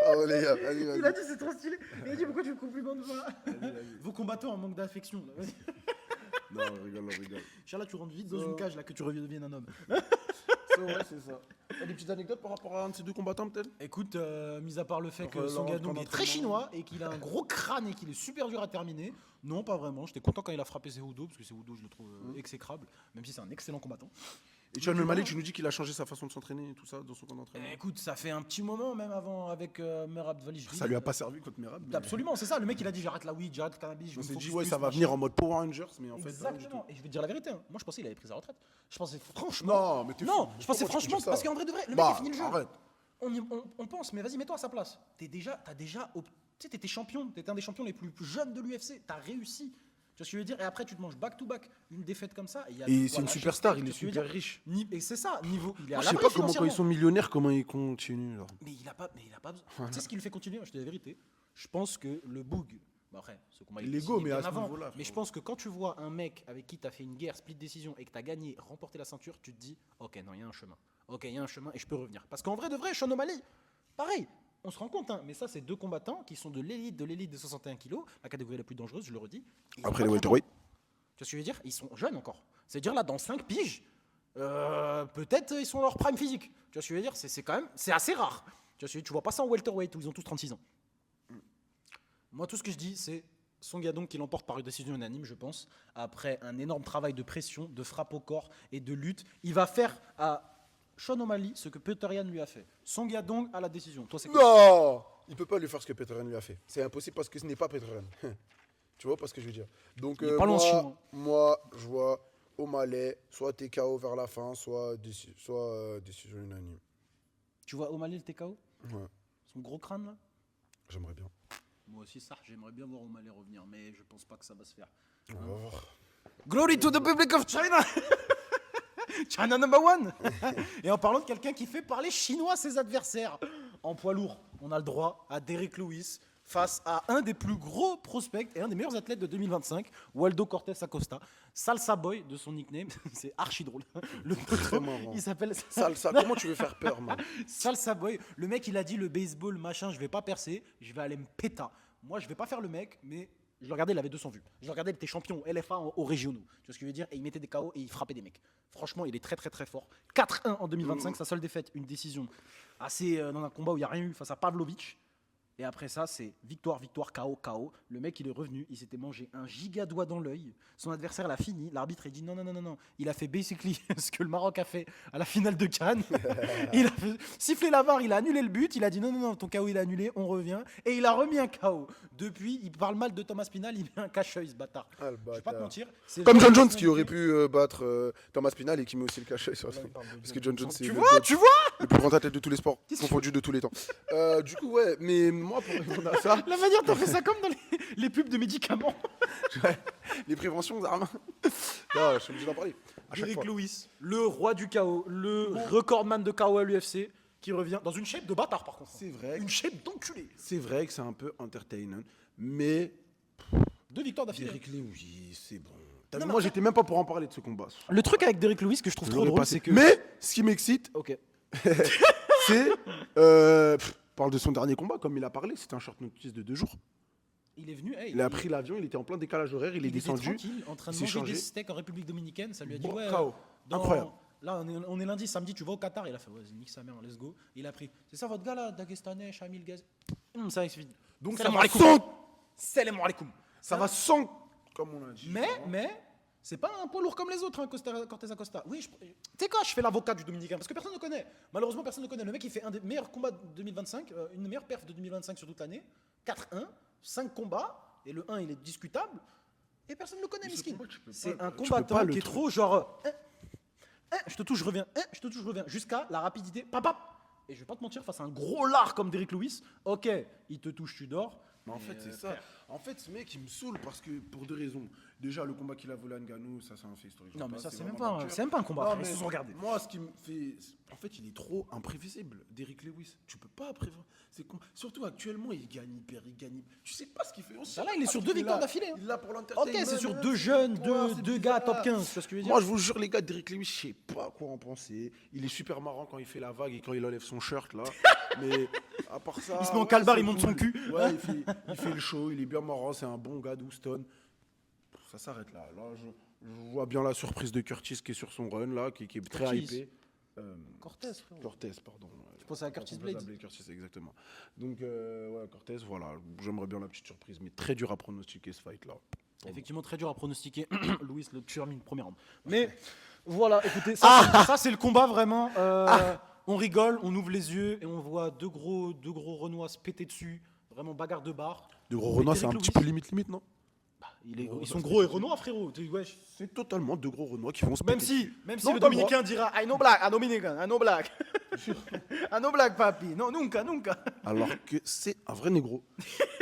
Oh, les gars, vas-y, Il a vas-y. dit c'est trop stylé. Il a dit pourquoi tu me complimentes pas? Vos combattants en manque d'affection. Là. Vas-y. Non, on rigole. Inch'Allah, tu rentres vite dans une cage là que tu redeviennes un homme. C'est vrai, c'est ça. T'as des petites anecdotes par rapport à un de ces 2 combattants, peut-être? Écoute, mis à part le fait que Enfin, Son là, Yadong en est très entraînement. chinois et qu'il a un gros crâne et qu'il est super dur à terminer, non, pas vraiment. J'étais content quand il a frappé Cejudo parce que Cejudo, je le trouve exécrable, même si c'est un excellent combattant. Et tu as le Malik, tu nous dis qu'il a changé sa façon de s'entraîner et tout ça dans son camp d'entraînement. Écoute, ça fait un petit moment, même avant avec Merab Dvalishvili. Ça lui a pas servi contre Merab. mais- Absolument, c'est ça. Le mec, il a dit j'arrête la weed, j'arrête le cannabis. Je On me s'est focus dit, ouais, plus, ça va machin. venir en mode Power Rangers, mais en fait. Exactement. Et je vais te dire la vérité. Moi, je pensais qu'il avait pris sa retraite. Je pensais franchement. Non, mais t'es Non, fou. je pensais Pourquoi tu peux franchement dire ça parce qu'en vrai de vrai, le mec Bah, a fini le jeu. arrête. On pense, mais vas-y, mets-toi à sa place. Tu sais, t'étais champion, t'étais un des champions les plus jeunes de l'UFC. T'as réussi. Tu vois ce que je veux dire? Et après, tu te manges back-to-back une défaite comme ça. Il y a Et de c'est quoi une lâcher superstar, steak, il est tu vois ce que je veux super dire. riche. Et c'est ça, niveau. Il est à Moi, je sais l'abri pas comment quand financièrement. ils sont millionnaires, comment ils continuent. Genre. Mais il a pas besoin. Tu sais ce qui le fait continuer? Je te dis la vérité. Je pense que le Boug. Bah après, ce combat il est L'ego, signé mais bien à ce avant. niveau-là, Mais je frérot. pense que quand tu vois un mec avec qui tu as fait une guerre, split décision et que tu as gagné, remporté la ceinture, tu te dis ok, non, il y a un chemin. Ok, il y a un chemin et je peux revenir. Parce qu'en vrai de vrai, Sean O'Malley, pareil. On se rend compte, hein, mais ça, c'est 2 combattants qui sont de l'élite des 61 kilos, la catégorie la plus dangereuse, je le redis. Ils ont Après pas les 30 ans. welterweight. Tu vois ce que je veux dire? Ils sont jeunes encore. C'est-à-dire là, dans 5 piges, peut-être ils sont à leur prime physique. Tu vois ce que je veux dire? C'est quand même, c'est assez rare. Tu vois ce que je veux dire? Tu vois pas ça en welterweight où ils ont tous 36 ans. Moi, tout ce que je dis, c'est Song Yadong qui l'emporte par une décision unanime, je pense. Après un énorme travail de pression, de frappe au corps et de lutte, il va faire à Sean O'Malley ce que Peter Yan lui a fait. Song Yadong à la décision. Toi, c'est quoi? Non, il peut pas lui faire ce que Peter Yan lui a fait. C'est impossible parce que ce n'est pas Peter Yan. Tu vois pas ce que je veux dire? Donc Il est pas loin, ce chinois. moi, je vois O'Malley, soit TKO vers la fin, soit décision unanime. Tu vois O'Malley le TKO? Ouais, Son gros crâne là? j'aimerais bien. Moi aussi, ça, j'aimerais bien voir O'Malley revenir, mais je pense pas que ça va se faire. On va voir. Glory to the public of China! China number one! Et en parlant de quelqu'un qui fait parler chinois ses adversaires, en poids lourd, on a le droit à Derek Lewis face à un des plus gros prospects et un des meilleurs athlètes de 2025, Waldo Cortés Acosta, Salsa Boy de son nickname, c'est archi drôle. Le Très marrant. il s'appelle Ça, comment tu veux faire peur, man? Salsa Boy. Le mec, il a dit le baseball, machin, je vais pas percer, je vais aller me péta. Moi, je vais pas faire le mec, mais je le regardais, il avait 200 vues. Je le regardais, il était champion LFA aux régionaux. Tu vois ce que je veux dire? Et il mettait des KO et il frappait des mecs. Franchement, il est très très très fort. 4-1 en 2025, sa seule défaite, une décision assez dans un combat où il n'y a rien eu face à Pavlovich. Et après ça, c'est victoire, victoire, KO, KO. Le mec, il est revenu, il s'était mangé un giga doigt dans l'œil. Son adversaire l'a fini. L'arbitre a dit non, non, non, non, non. Il a fait basically ce que le Maroc a fait à la finale de Cannes. Il a fait siffler la VAR, il a annulé le but. Il a dit non, non, non, ton KO, il est annulé, on revient. Et il a remis un KO. Depuis, il parle mal de Thomas Pinal, il met un cache-œil, ce bâtard. Ah, le Je vais pas te bâtard. mentir. c'est Comme le John genre Jones de qui aurait personnalité- pu battre Thomas Pinal et qui met aussi le cachet sur Là, il parle de Parce que John Jones, c'est Tu le vois, GOAT, tu vois? le plus grand athlète de tous les sports, Qu'est-ce que confondu de tous les temps. Du coup, ouais, mais moi, pour répondre à ça, La manière dont t'as fait ça comme dans les pubs de médicaments. les préventions, Zarma. Non, je suis obligé d'en parler. À chaque Derek fois. Lewis, le roi du KO, le recordman de KO à l'UFC, qui revient dans une shape de bâtard par contre. C'est vrai. Une shape d'enculé. C'est vrai que c'est un peu entertainant, mais 2 victoires d'affilée. Derek Lewis, c'est bon. T'as Non, vu, mais moi, après- j'étais même pas pour en parler de ce combat. Le truc avec Derek Lewis que je trouve Je trop l'aurais drôle, passé. c'est que. Mais ce qui m'excite, Ok. c'est. Parle de son dernier combat, comme il a parlé, c'était un short notice de 2 jours. Il est venu, hey, Il a pris l'avion, il était en plein décalage horaire, il est était descendu. tranquille, en train de il s'est manger changé. des steaks en République Dominicaine. Ça lui a dit Bon, ouais. KO. dans- Incroyable. Là, on est lundi, samedi, tu vas au Qatar. Il a fait, vas-y, nique sa mère, let's go. Il a pris. C'est ça votre gars là, Dagestanais, Chamil Gaz. Ça va, c'est fini. Donc ça Salam va alaikum. sans, Salam alaikum. ça va sans, comme on l'a dit. Mais, c'est pas un poids lourd comme les autres, hein, Cortés Acosta. Oui, tu sais quoi, je fais l'avocat du Dominicain, parce que personne ne connaît. Malheureusement, personne ne connaît. Le mec, il fait un des meilleurs combats de 2025, une des meilleures perfs de 2025 sur toute l'année. 4-1, 5 combats, et le 1, il est discutable. Et personne ne le connaît, Mais ce Miskin. combat, tu peux C'est pas- un tu peux combattant pas le qui est truc. trop genre. Je te touche, je reviens. Je te touche, je reviens. Jusqu'à la rapidité. Pap. Et je vais pas te mentir, face à un gros lard comme Derrick Lewis, ok, il te touche, tu dors. Mais en fait, c'est ça. frère. En fait, ce mec, il me saoule parce que pour 2 raisons. Déjà, le combat qu'il a volé à Ngannou, ça, c'est un fait historique. Non, mais ça, c'est même vraiment pas, dur. c'est même pas un combat. Non, frère, mais ils se sont regardés. Moi, ce qui me fait. En fait, il est trop imprévisible, Derrick Lewis. Tu peux pas prévoir. Surtout actuellement, il gagne, il perd, il gagne. Tu sais pas ce qu'il fait aussi. Bah là, il est sur Parce 2 qu'il est victoires là. d'affilée, hein. Il est là pour Ok, l'entertainment. c'est sur 2 jeunes, Ouais, c'est 2 gars bizarre. top 15, tu vois ce que je veux dire. Moi, je vous jure, les gars, Derrick Lewis, je sais pas quoi en penser. Il est super marrant quand il fait la vague et quand il enlève son shirt, là. Mais à part ça. Il se met en ouais, calbar, c'est il monte son cul. Ouais, il fait le show, il est bien marrant, c'est un bon gars d'Houston. Ça s'arrête là. Là, je vois bien la surprise de Curtis qui est sur son run, là, qui est très Curtis. hypé. Cortez, frérot. Cortez, pardon. Je pensais à Curtis On peut Blades. l'appeler Curtis, exactement. Donc, ouais, Cortez, voilà. J'aimerais bien la petite surprise, mais très dur à pronostiquer ce fight-là. Effectivement, très dur à pronostiquer. Louis le tueur mine première round. Mais voilà, écoutez, ça c'est le combat vraiment. On rigole, on ouvre les yeux et on voit deux gros Renois se péter dessus. Vraiment bagarre de bar. De gros Mais Renois, c'est Derrick un petit Lewis- peu limite, non? Ils sont gros et Renois, frérot. Wesh. C'est totalement deux gros Renois qui vont se Même péter si, dessus. même si Non, le pas Dominicain dira I no black, I Dominican, I no black. I no black, papi. Non, nunca. Alors que c'est un vrai négro.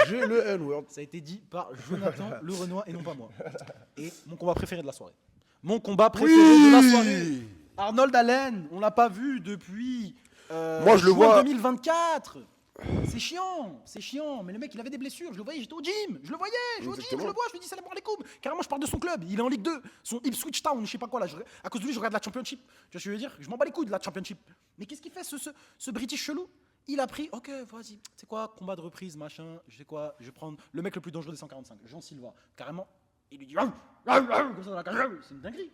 J'ai le N-word. Ça a été dit par Jonathan le Renoir et non pas moi. Et mon combat préféré de la soirée. Mon combat préféré de la soirée. Arnold Allen, on l'a pas vu depuis Moi, je le juin vois- 2024. C'est chiant, mais le mec il avait des blessures, je le voyais, j'étais au gym, je le voyais, je le Exactement. vois, je lui dis salam alaikum. Carrément, je parle de son club, il est en Ligue 2, son Ipswich Town, je sais pas quoi là, à cause de lui je regarde la Championship. Tu vois ce que je veux dire? Je m'en bats les couilles de la Championship. Mais qu'est-ce qu'il fait ce British chelou? Il a pris, ok, vas-y, c'est quoi, combat de reprise, machin, je sais quoi, je vais prendre le mec le plus dangereux des 145, Jean Silva. Carrément, il lui dit, comme ça dans la cage, c'est une dinguerie.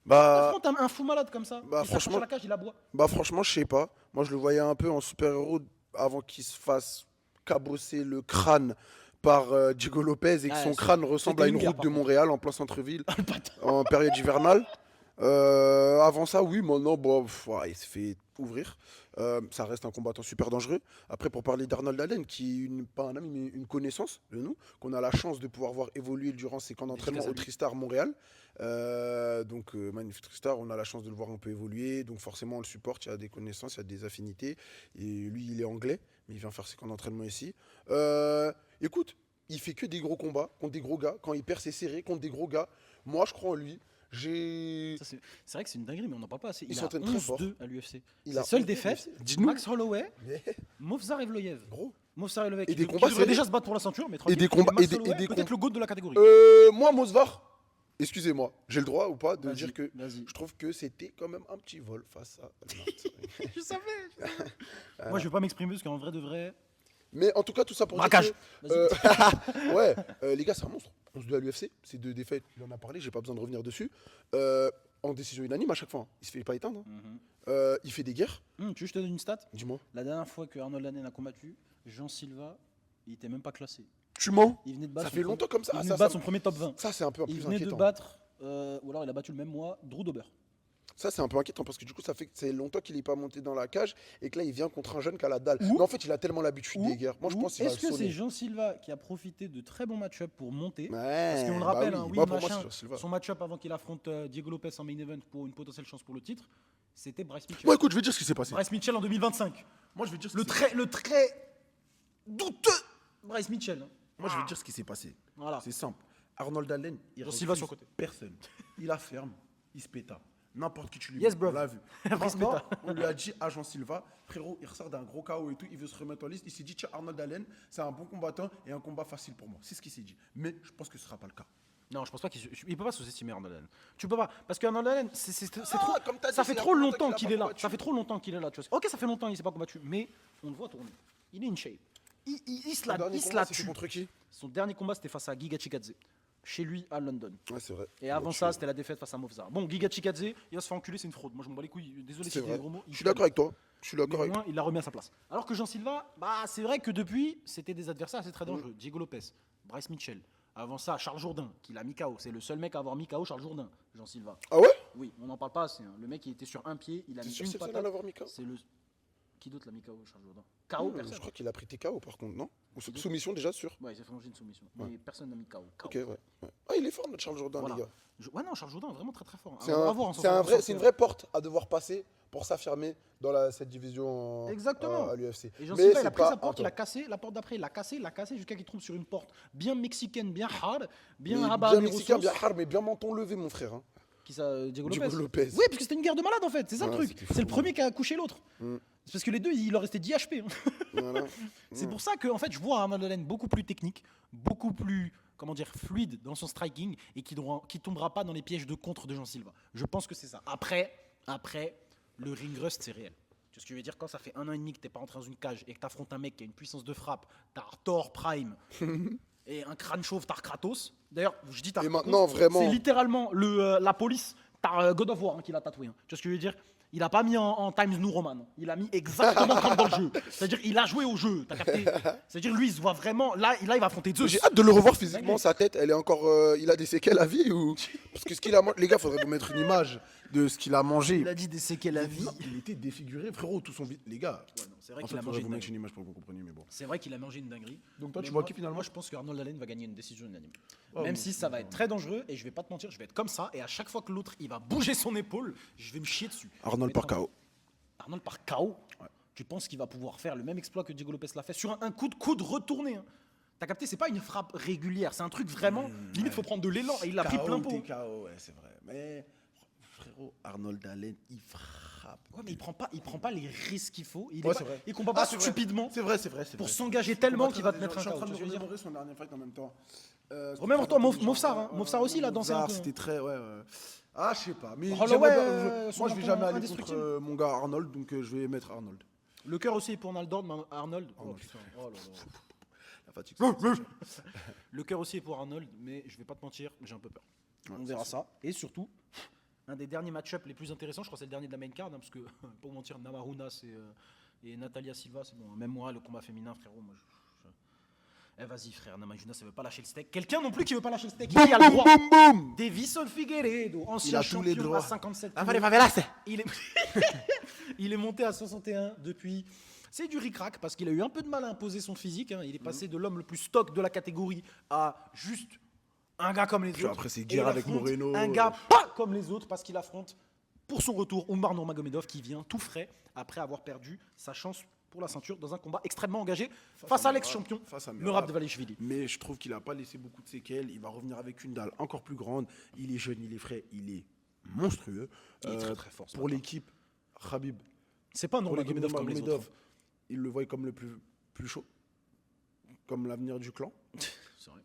Bah, Affronte un fou malade comme ça, bah, il s'approche franchement- à la cage, il aboie. bah, franchement, je sais pas. Moi, je le voyais un peu en super-héros avant qu'il se fasse cabosser le crâne par Diego Lopez et que Ouais, son c'est- crâne ressemble à c'était une une guerre, route par de contre. Montréal en plein centre-ville Le bâtard. en période hivernale. Avant ça, oui, maintenant, bon, ouais, il s'est fait ouvrir. Ça reste un combattant super dangereux. Après, pour parler d'Arnold Allen, qui est pas un ami, mais une connaissance de nous, qu'on a la chance de pouvoir voir évoluer durant ses camps d'entraînement au Tristar Montréal. Magnifique Tristar, on a la chance de le voir un peu évoluer. Donc, forcément, on le supporte. Il y a des connaissances, il y a des affinités. Et lui, il est anglais, mais il vient faire ses camps d'entraînement ici. Écoute, il fait que des gros combats contre des gros gars. Quand il perd, c'est serré contre des gros gars. Moi, je crois en lui. Ça, c'est vrai que c'est une dinguerie, mais on n'en parle pas assez. Il Il a s'entraîne très fort. 11-2 à l'UFC. Il Sa a seule 11-2 défaite, à l'UFC. Dis-nous. Max Holloway, Mais, Movsar Evloev. gros. Movsar Evloev, Et qui des qui combats devrait serrés. déjà se battre pour la ceinture, mais Et des tranquille. combats- Max et des- Holloway, et des peut-être com- le GOAT de la catégorie. Moi, Mosvar, excusez-moi, j'ai le droit ou pas de Vas-y, dire que vas-y. je trouve que c'était quand même un petit vol face à. Non, c'est vrai. Je savais. Moi, je vais pas m'exprimer parce qu'en vrai de vrai. Mais en tout cas, tout ça pour Braquage. dire ouais, les gars, c'est un monstre. 11-2 à l'UFC, c'est 2 défaites, il en a parlé, j'ai pas besoin de revenir dessus. En décision unanime à chaque fois, hein. Il se fait pas éteindre. Hein. Il fait des guerres, Tu veux que je te donne une stat? dis-moi. La dernière fois que Arnold Allen a combattu, Jean Silva, il était même pas classé. Tu mens? Il venait de battre Ça son fait premier- longtemps comme ça. Il Ah, venait ça, de battre ça- son premier top 20. ça, c'est un peu Il plus venait de inquiétant. battre, ou alors il a battu le même mois, Drew Dober. Ça, c'est un peu inquiétant parce que du coup, ça fait que c'est longtemps qu'il n'est pas monté dans la cage et que là, il vient contre un jeune qui a la dalle. Ou- Mais en fait, il a tellement l'habitude des guerres. Moi, je Ou pense qu'il va est-ce que le c'est sonner. Jean Silva qui a profité de très bons match-up pour monter? Ouais, Parce qu'on le bah rappelle, oui. hein, oui, Moi, pour moi, machin, c'est Jean Silva. son match-up avant qu'il affronte Diego Lopez en main event pour une potentielle chance pour le titre, c'était Bryce Mitchell. Moi, écoute, je vais dire ce qui s'est passé. Bryce Mitchell en 2025. Moi, je vais dire ce Le qui s'est- très douteux Bryce Mitchell. Moi, je vais dire ce qui s'est passé. Voilà. C'est simple. Arnold Allen, il Jean Silva refuse sur le côté. personne. Il la ferme, il se péta. N'importe qui tu lui Yes, mets, bro. on l'a vu. Brice Maintenant, Péta. on lui a dit à Jean Silva, frérot, il ressort d'un gros KO et tout, il veut se remettre en liste. Il s'est dit, tiens, Arnold Allen, c'est un bon combattant et un combat facile pour moi. C'est ce qu'il s'est dit. Mais je pense que ce ne sera pas le cas. Non, je pense pas il peut pas sous-estimer Arnold Allen. Tu peux pas parce que Arnold Allen, c'est trop. comme t'as dit, Ça c'est fait il y a trop longtemps longtemps qu'il a qu'il pas est là. combattu. Ça fait trop longtemps qu'il est là. Tu vois. Ok, ça fait longtemps qu'il s'est pas combattu, mais on le voit tourner. Il est in shape. Il se Son la, dernier il se combat, la c'était tue. contre qui? Son dernier combat, c'était face à Giga Chikadze, chez lui à London. Ouais, c'est vrai. Et avant ça, c'était la défaite face à Movsar. Bon, Giga Chikadze, il va se faire enculer, c'est une fraude. Moi, je m'en bats les couilles. Désolé si C'est c'est des vrai. gros mots. Je suis d'accord avec toi. Je suis Mais d'accord au avec toi. moins, il l'a remis à sa place. Alors que Jean Silva, bah, c'est vrai que depuis, c'était des adversaires assez très dangereux. Diego Lopez, Bryce Mitchell. Avant ça, Charles Jourdain, qui l'a mis KO. C'est le seul mec à avoir mis KO Charles Jourdain, Jean Silva. Ah ouais? Oui, on n'en parle pas assez. Hein. Le mec, il était sur un pied, il a T'es mis sûr que une c'est le seul à patate. l'avoir mis KO? C'est le. Qui d'autre l'a mis KO, Charles Jourdain? KO, personne. Je crois qu'il a pris TKO par contre, non? Ou Qui d'autre? soumission déjà, sûr. Ouais, il s'est fait manger une soumission. Ouais. Mais personne n'a mis KO. Ok, ouais. Ah, il est fort, notre Charles Jourdain, Voilà. les gars. Ouais, non, Charles Jourdain est vraiment très très fort. C'est On va voir en c'est une vraie porte à devoir passer pour s'affirmer dans cette division Exactement. à l'UFC. Et Jean Mais Silva, il c'est a pris pas sa porte, un il a top. cassé, la porte d'après, il l'a cassé jusqu'à qu'il tombe sur une porte bien mexicaine, bien hard, Mais bien bien mexicain, habanero bien hard, mais bien menton levé, mon frère. Hein. Qui ça, Diego Lopez. Diego Lopez. Oui, parce que c'était une guerre de malade en fait, c'est ça le Ouais, truc. c'était C'est le fou. premier qui a couché l'autre. Mm. C'est parce que les deux, il leur restait 10 HP. hein. Voilà. C'est pour ça que en fait, je vois Arnold Allen beaucoup plus technique, beaucoup plus comment dire fluide dans son striking et qui tombera pas dans les pièges de contre de Jean Silva. Je pense que c'est ça. Après, le ring rust c'est réel. Tu vois ce que je veux dire, quand ça fait 1 an et demi que t'es pas rentré dans une cage et que t'affrontes un mec qui a une puissance de frappe, t'as Thor Prime et un crâne chauve, t'as Kratos. D'ailleurs, je dis t'as Et Kratos, maintenant, vraiment- c'est littéralement la police, t'as God of War hein, qui l'a tatoué. Hein. Tu vois ce que je veux dire? Il a pas mis en Times New Roman. Il a mis exactement comme dans le jeu. C'est-à-dire, il a joué au jeu. T'as capté? C'est-à-dire, lui, il se voit vraiment. Là, il va affronter Zeus. J'ai hâte de le revoir physiquement, sa tête, elle est encore. Il a des séquelles à vie ou. Parce que ce qu'il a mangé. Les gars, faudrait vous mettre une image de ce qu'il a mangé. Il a dit des séquelles à vie. Non, il était défiguré, frérot, tout son les gars. Ouais, non, c'est vrai En qu'il fait, a faudrait mangé vous une mettre dinguerie. une image pour que vous compreniez, mais bon. C'est vrai qu'il a mangé une dinguerie. Donc toi, Mais tu vois moi- qui finalement? Moi, je pense que Arnold Allen va gagner une décision unanime. Oh, Même mais- si ça va être très dangereux et je vais pas te mentir, je vais être comme ça et à chaque fois que l'autre il va bouger son épaule, je vais me chier dessus. Arnold Mais par non. KO. Arnold par KO. Tu penses qu'il va pouvoir faire le même exploit que Diego Lopez l'a fait sur un coup de coude retourné. Hein. T'as capté, c'est pas une frappe régulière, c'est un truc vraiment. Limite, faut prendre de l'élan et il l'a pris KO, plein pot. t'es KO, ouais, c'est vrai. Mais frérot, Arnold Allen, il frappe. Ouais, mais il prend pas les risques qu'il faut. Il, Ouais, est c'est pas- vrai. il combat pas Ah, c'est vrai. stupidement C'est vrai, c'est vrai. pour s'engager tellement Combattre qu'il va te des mettre gens. un Je suis en KO. train de tu me vois ce que je veux remémorer son dernier fight en même temps. Remémore-toi, c'était très Mofsar, intelligent. hein. Mofsar aussi, il a dansé un peu, hein. C'était très, ouais. Ah, je sais pas. Mais Holloway, j'aimerais bien- son moi, je vais menton jamais aller indestructible. contre mon gars Arnold, donc je vais mettre Arnold. Le cœur aussi est pour Arnold. Oh, putain. Oh là là. La fatigue. Le cœur aussi est pour Arnold, mais je vais pas te mentir, j'ai un peu peur. On verra ça. Et surtout, un des derniers match-up les plus intéressants, je crois que c'est le dernier de la main card, hein, parce que, pour mentir, Namajunas et Natalia Silva, c'est bon. Même moi, le combat féminin, frérot, moi, Eh vas-y, frère, Namajunas, ça veut pas lâcher le steak. Quelqu'un non plus qui veut pas lâcher le steak. Il a le droit. boum. Davison Figueiredo, Il ancien a tous les champion droits. à 57 Ah, kilos. favelas. Il est... il est monté à 61 depuis. C'est du ric-rac parce qu'il a eu un peu de mal à imposer son physique. Hein. Il est passé de l'homme le plus stock de la catégorie à juste un gars comme les Puis autres. après, c'est Et guerre il avec affronte Moreno. Un gars pas comme les autres parce qu'il affronte pour son retour Oumar Nurmagomedov qui vient tout frais après avoir perdu sa chance pour la ceinture dans un combat extrêmement engagé face à l'ex-champion Face à Merab Dvalishvili. Mais je trouve qu'il n'a pas laissé beaucoup de séquelles. Il va revenir avec une dalle encore plus grande. Il est jeune, il est frais, il est monstrueux. Il est très, très fort, ce Pour matin. l'équipe, Khabib, C'est pas pour l'équipe Nurmagomedov comme les autres. Nurmagomedov, il le voit comme le plus chaud, comme l'avenir du clan. C'est vrai.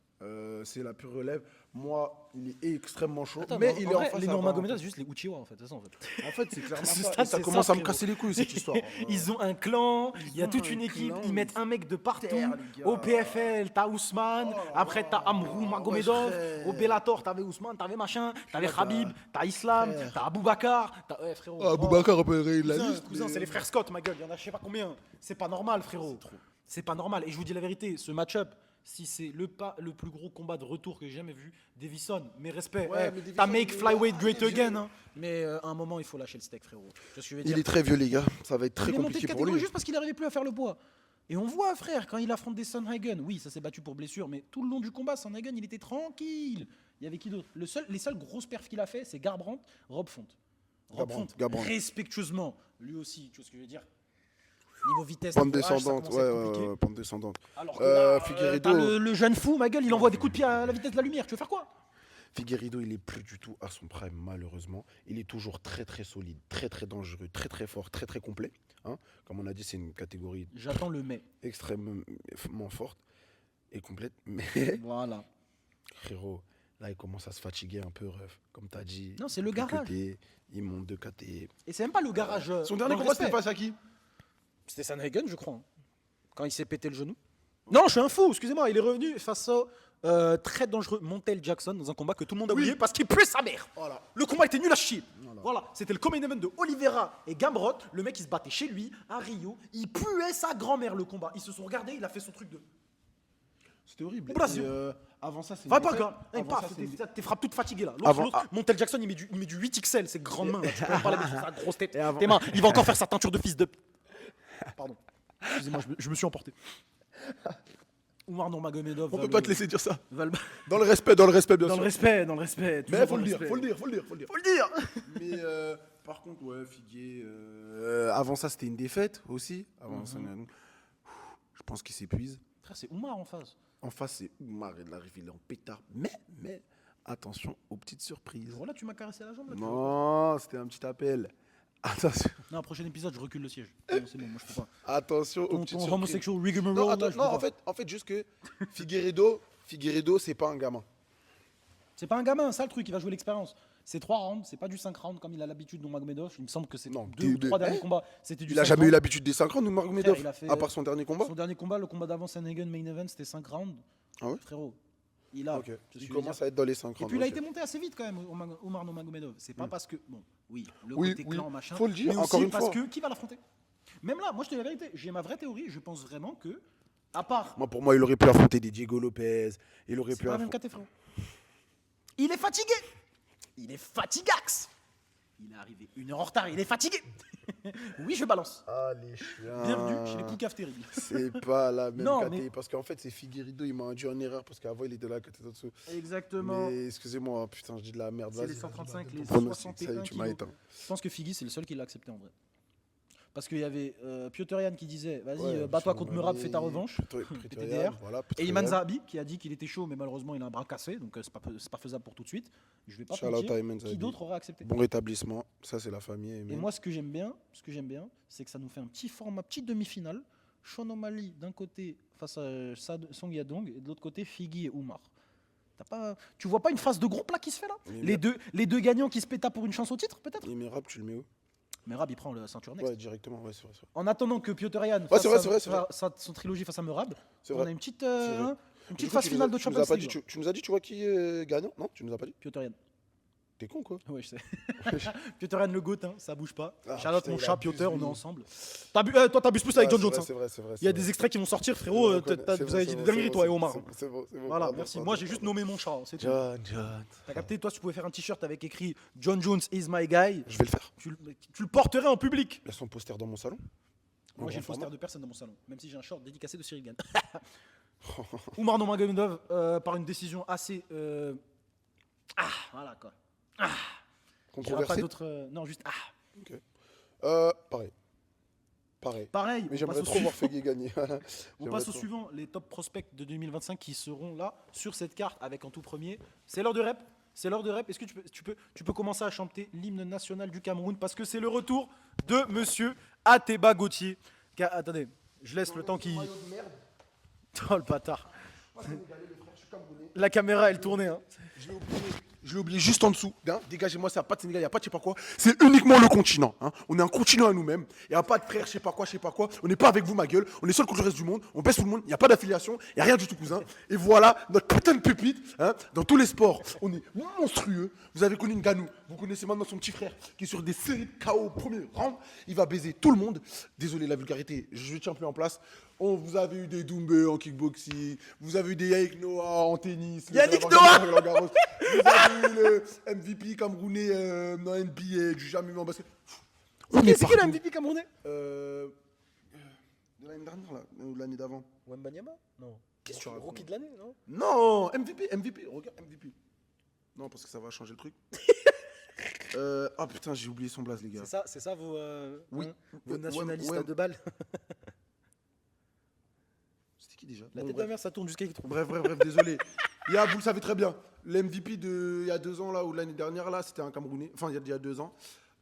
C'est la pure relève. Moi, il est extrêmement chaud. Attends, mais en il est vrai, en face les à Nurmagomedov, c'est juste les Uchiwa en fait. C'est ça en fait. En fait, c'est clairement À ce ça. stade, Et ça c'est commence ça, à me frérot. casser les couilles, cette histoire. Ils ont un clan, il y a ont toute un une équipe, clan, ils mettent un mec de partout. terre, les gars. Au PFL, t'as Ousmane, Oh là après là. t'as Amrou Magomedov, frère. au Bellator, t'avais Ousmane, t'avais machin, t'avais vois, Khabib, t'as Islam, frère. t'as Aboubacar. Ouais, frérot. Ah, Boubacar appellerait la Cousin, liste. cousin, mais- c'est les frères Scott, ma gueule, il y en a je sais pas combien. C'est pas normal, frérot. C'est pas normal. Et je vous dis la vérité, ce match-up, si c'est le plus gros combat de retour que j'ai jamais vu, Davison, mes respects. Ouais, Eh, mais Davison, t'as make il est flyweight là, great il est again. vieux. Hein. Mais à un moment, il faut lâcher le steak, frérot. Tu vois ce que je veux Il dire est très vieux, les gars. Ça va être très Il est monté de compliqué pour catégorie lui. juste parce qu'il n'arrivait plus à faire le poids. Et on voit, frère, quand il affronte des Sanhagen, oui, ça s'est battu pour blessure, mais tout le long du combat, Sanhagen, il était tranquille. Il y avait qui d'autre Les seules grosses perfs qu'il a fait, c'est Garbrandt, Rob Font. Rob Font, Garbrandt. respectueusement, lui aussi, tu vois ce que je veux dire. Niveau vitesse, Pente niveau âge, ça descendante, commence à être ouais, compliqué. ouais, pente descendante. Alors que là, Figueiredo- t'as le jeune fou, ma gueule, il envoie des coups de pied à la vitesse de la lumière. Tu veux faire quoi Figueiredo, il est plus du tout à son prime, malheureusement. Il est toujours très très solide, très très dangereux, très très fort, très très complet. Hein. Comme on a dit, c'est une catégorie J'attends le mai. extrêmement forte et complète. Mais Voilà. frérot, là, il commence à se fatiguer un peu, ref. Comme tu as dit. Non, c'est le plus garage. cuté, il monte de KT. Et c'est même pas le garage. Son dernier dans le combat, c'était respect. face à qui? C'était Sanhagen, je crois. Hein. Quand il s'est pété le genou. Non, je suis un fou, excusez-moi. Il est revenu face au très dangereux Montel Jackson dans un combat que tout le monde a oublié parce qu'il pue sa mère. Voilà. Le combat était nul à chier. Voilà, c'était le common event de Oliveira et Gamrot. Le mec, il se battait chez lui, à Rio. Il puait sa grand-mère, le combat. Ils se sont regardés, il a fait son truc de. C'était horrible. Au Brésil. Et, avant ça, c'est. Va pas, gars. Avant Paf, ça, c'est- t'es frappes toutes fatiguées là. Avant- Montel Jackson, il met du 8XL, c'est grande main. Tu peux même pas la mettre sur sa grosse tête. Et avant- Tes mains, il va encore faire sa teinture de fils de. Pardon. Excusez-moi, je me suis emporté. Oumar Nurmagomedov. On peut pas te laisser dire ça. va le- Dans le respect, bien Dans sûr. le respect. Mais toujours faut dans le dire, respect. faut le dire, faut le dire, faut le dire. Faut le dire. Mais par contre, ouais, Figuier. Avant ça, c'était une défaite aussi. Avant ça, je pense qu'il s'épuise. Frère, c'est Oumar en face. En face, c'est Oumar, il arrive, il est en pétard. Mais, attention aux petites surprises. Voilà, tu m'as caressé la jambe là. Non, c'était un petit appel. Attention, Non, prochain épisode, je recule le siège. Non, c'est bon, moi je peux pas. attention aux Ton petites surprises. homosexual rigmarole. Non, là, attends, je non, peux pas. en fait, juste que Figueiredo, c'est pas un gamin. C'est pas un gamin, ça le truc, il va jouer l'expérience. C'est 3 rounds, c'est pas du 5 rounds comme il a l'habitude de Magomedov. Il me semble que c'est Non, 2 ou 3 derniers hein combats. C'était du Il a 5 jamais eu rounds. l'habitude des 5 rounds, Nurmagomedov, il a fait- à part son dernier combat. Son dernier combat, le combat d'avant Sanhagen Main Event, c'était 5 rounds. Ah ouais Frérot, il a. Ok. je Il suis commence dire. à être dans les 5 Et rounds. puis il a ok. été monté assez vite quand même, Oumar Nurmagomedov. C'est pas parce que. Bon, oui, le Oui, côté oui, clan, machin. faut le dire, mais encore aussi une parce fois. que qui va l'affronter. Même là, moi je te dis la vérité, j'ai ma vraie théorie. Je pense vraiment que, à part. Moi, pour moi, il aurait pu affronter des Diego Lopez. Il aurait C'est pu pas la même affronter. caté, frérot. Il est fatigué. Il est fatigax. Il est arrivé 1 heure en retard, il est fatigué. Oui, je balance. Ah, les chiens. Bienvenue chez les poucaves terribles. C'est pas la même Non, caté. mais- Parce qu'en fait, c'est Figueiredo, il m'a induit en erreur. Parce qu'avant, il était là, côté dessous. Exactement. Mais excusez-moi, putain, je dis de la merde. C'est Vas-y, les vas-y, 135, vas-y, les ton pronostic, 61 ça y est, tu m'as kilos. éteint. Je pense que Figgy, c'est le seul qui l'a accepté en vrai. Parce qu'il y avait Piotr Yan qui disait vas-y, Ouais, bats-toi sur contre Mali, Merab, fais ta revanche. Prétorial, TDR. voilà, Et Prétorial. Iman Zahabi qui a dit qu'il était chaud, mais malheureusement il a un bras cassé, donc c'est pas faisable pour tout de suite. Je vais pas te Shout out mentir. à Iman Qui Zahabi. d'autre aurait accepté? Bon rétablissement, ça c'est la famille. Et Amen. moi, ce que j'aime bien, c'est que ça nous fait un petit format, petite demi-finale. Sean O'Malley d'un côté face à Song Yadong et de l'autre côté Figgy et Oumar. Tu vois pas une phase de groupe là qui se fait là? Mais Les deux gagnants qui se pétent pour une chance au titre peut-être? Et Merab, tu le mets où? Mais Rab il prend la ceinture next. Ouais, directement, ouais, c'est vrai. En attendant que Piotr Yan Ouais, fasse c'est vrai, c'est vrai. son trilogie face à Merab, C'est on vrai. a une petite, vrai. une Du petite coup, phase tu nous finale as- de tu nous Champions as pas League. dit, tu nous as dit, tu vois qui gagnant? Non, tu nous as pas dit. Piotr Yan. T'es con quoi? Ouais, je sais. Piotr Yan le GOAT, hein, ça bouge pas. Ah, Shout out putain, mon il chat, abuse, Piotr, on est lui. ensemble. Toi, t'abuses plus avec Ouais, John Jones. c'est hein. vrai, c'est vrai, c'est vrai. Il y a c'est des vrai. extraits qui vont sortir, Je frérot. le reconnais, c'est Vous bon, avez c'est dit bon, des dingueries, c'est toi et bon, Omar. c'est bon, c'est bon. Voilà, Pardon, merci. pardon, Moi, j'ai juste pardon. nommé mon chat, c'est tout. John. T'as capté? Toi, si tu pouvais faire un t-shirt avec écrit John Jones is my guy, Je vais le faire. tu le porterais en public. Laisse son poster dans mon salon. Moi, j'ai En le grand poster format. de personne dans mon salon, même si j'ai un short dédicacé de Cyril Gann. Oumar Nurmagomedov par une décision assez. Voilà quoi. Il n'y aura pas Controversé. d'autre. Non, juste. Pareil. Pareil, Mais on j'aimerais passe au trop voir suivant. Fegui gagner. On J'aimerais passe au trop. suivant, les top prospects de 2025 qui seront là sur cette carte avec en tout premier. C'est l'heure de rep. C'est l'heure de rep. Est-ce que tu peux commencer à chanter l'hymne national du Cameroun parce que c'est le retour de monsieur Ateba Gauthier. Attendez, je laisse le temps qui. Oh le bâtard. La caméra elle tournait. Hein. Je l'ai oublié juste en dessous. Hein, dégagez-moi, ça n'a pas de Sénégal, il n'y a pas de je sais pas quoi. C'est uniquement le continent. Hein. On est un continent à nous-mêmes. Il n'y a pas de frère, je sais pas quoi. On n'est pas avec vous, ma gueule. On est seul contre le reste du monde. On baisse tout le monde. Il n'y a pas d'affiliation. Il n'y a rien du tout, cousin. Et voilà notre putain de pépite. Hein, dans tous les sports, on est monstrueux. Vous avez connu Ngannou. Vous connaissez maintenant son petit frère qui est sur des séries de KO au premier round. Il va baiser tout le monde. Désolé la vulgarité, je ne tiens plus en place. Vous avez eu des Doumbé en kickboxing. Vous avez eu des Yannick Noah en tennis. Yannick Vous Noah avez eu le MVP camerounais dans NBA, du jamais vu en basket. On est C'est qui le partout. MVP camerounais De l'année dernière, là, ou l'année d'avant. Wembanyama? Non. Qu'est-ce que tu racontes? Rookie de l'année, non? Non, MVP, regarde MVP. Non, parce que ça va changer le truc. Ah putain, j'ai oublié son blaze, les gars. C'est ça vos, Oui. vos nationalistes Ouais. de balle. C'était qui déjà La Bon, tête de bref. la mer, ça tourne jusqu'à qui trouve. Bref, désolé. Vous le savez très bien, l'MVP il y a 2 ans, là, ou l'année dernière, là, c'était un Camerounais. Enfin, il y a 2 ans.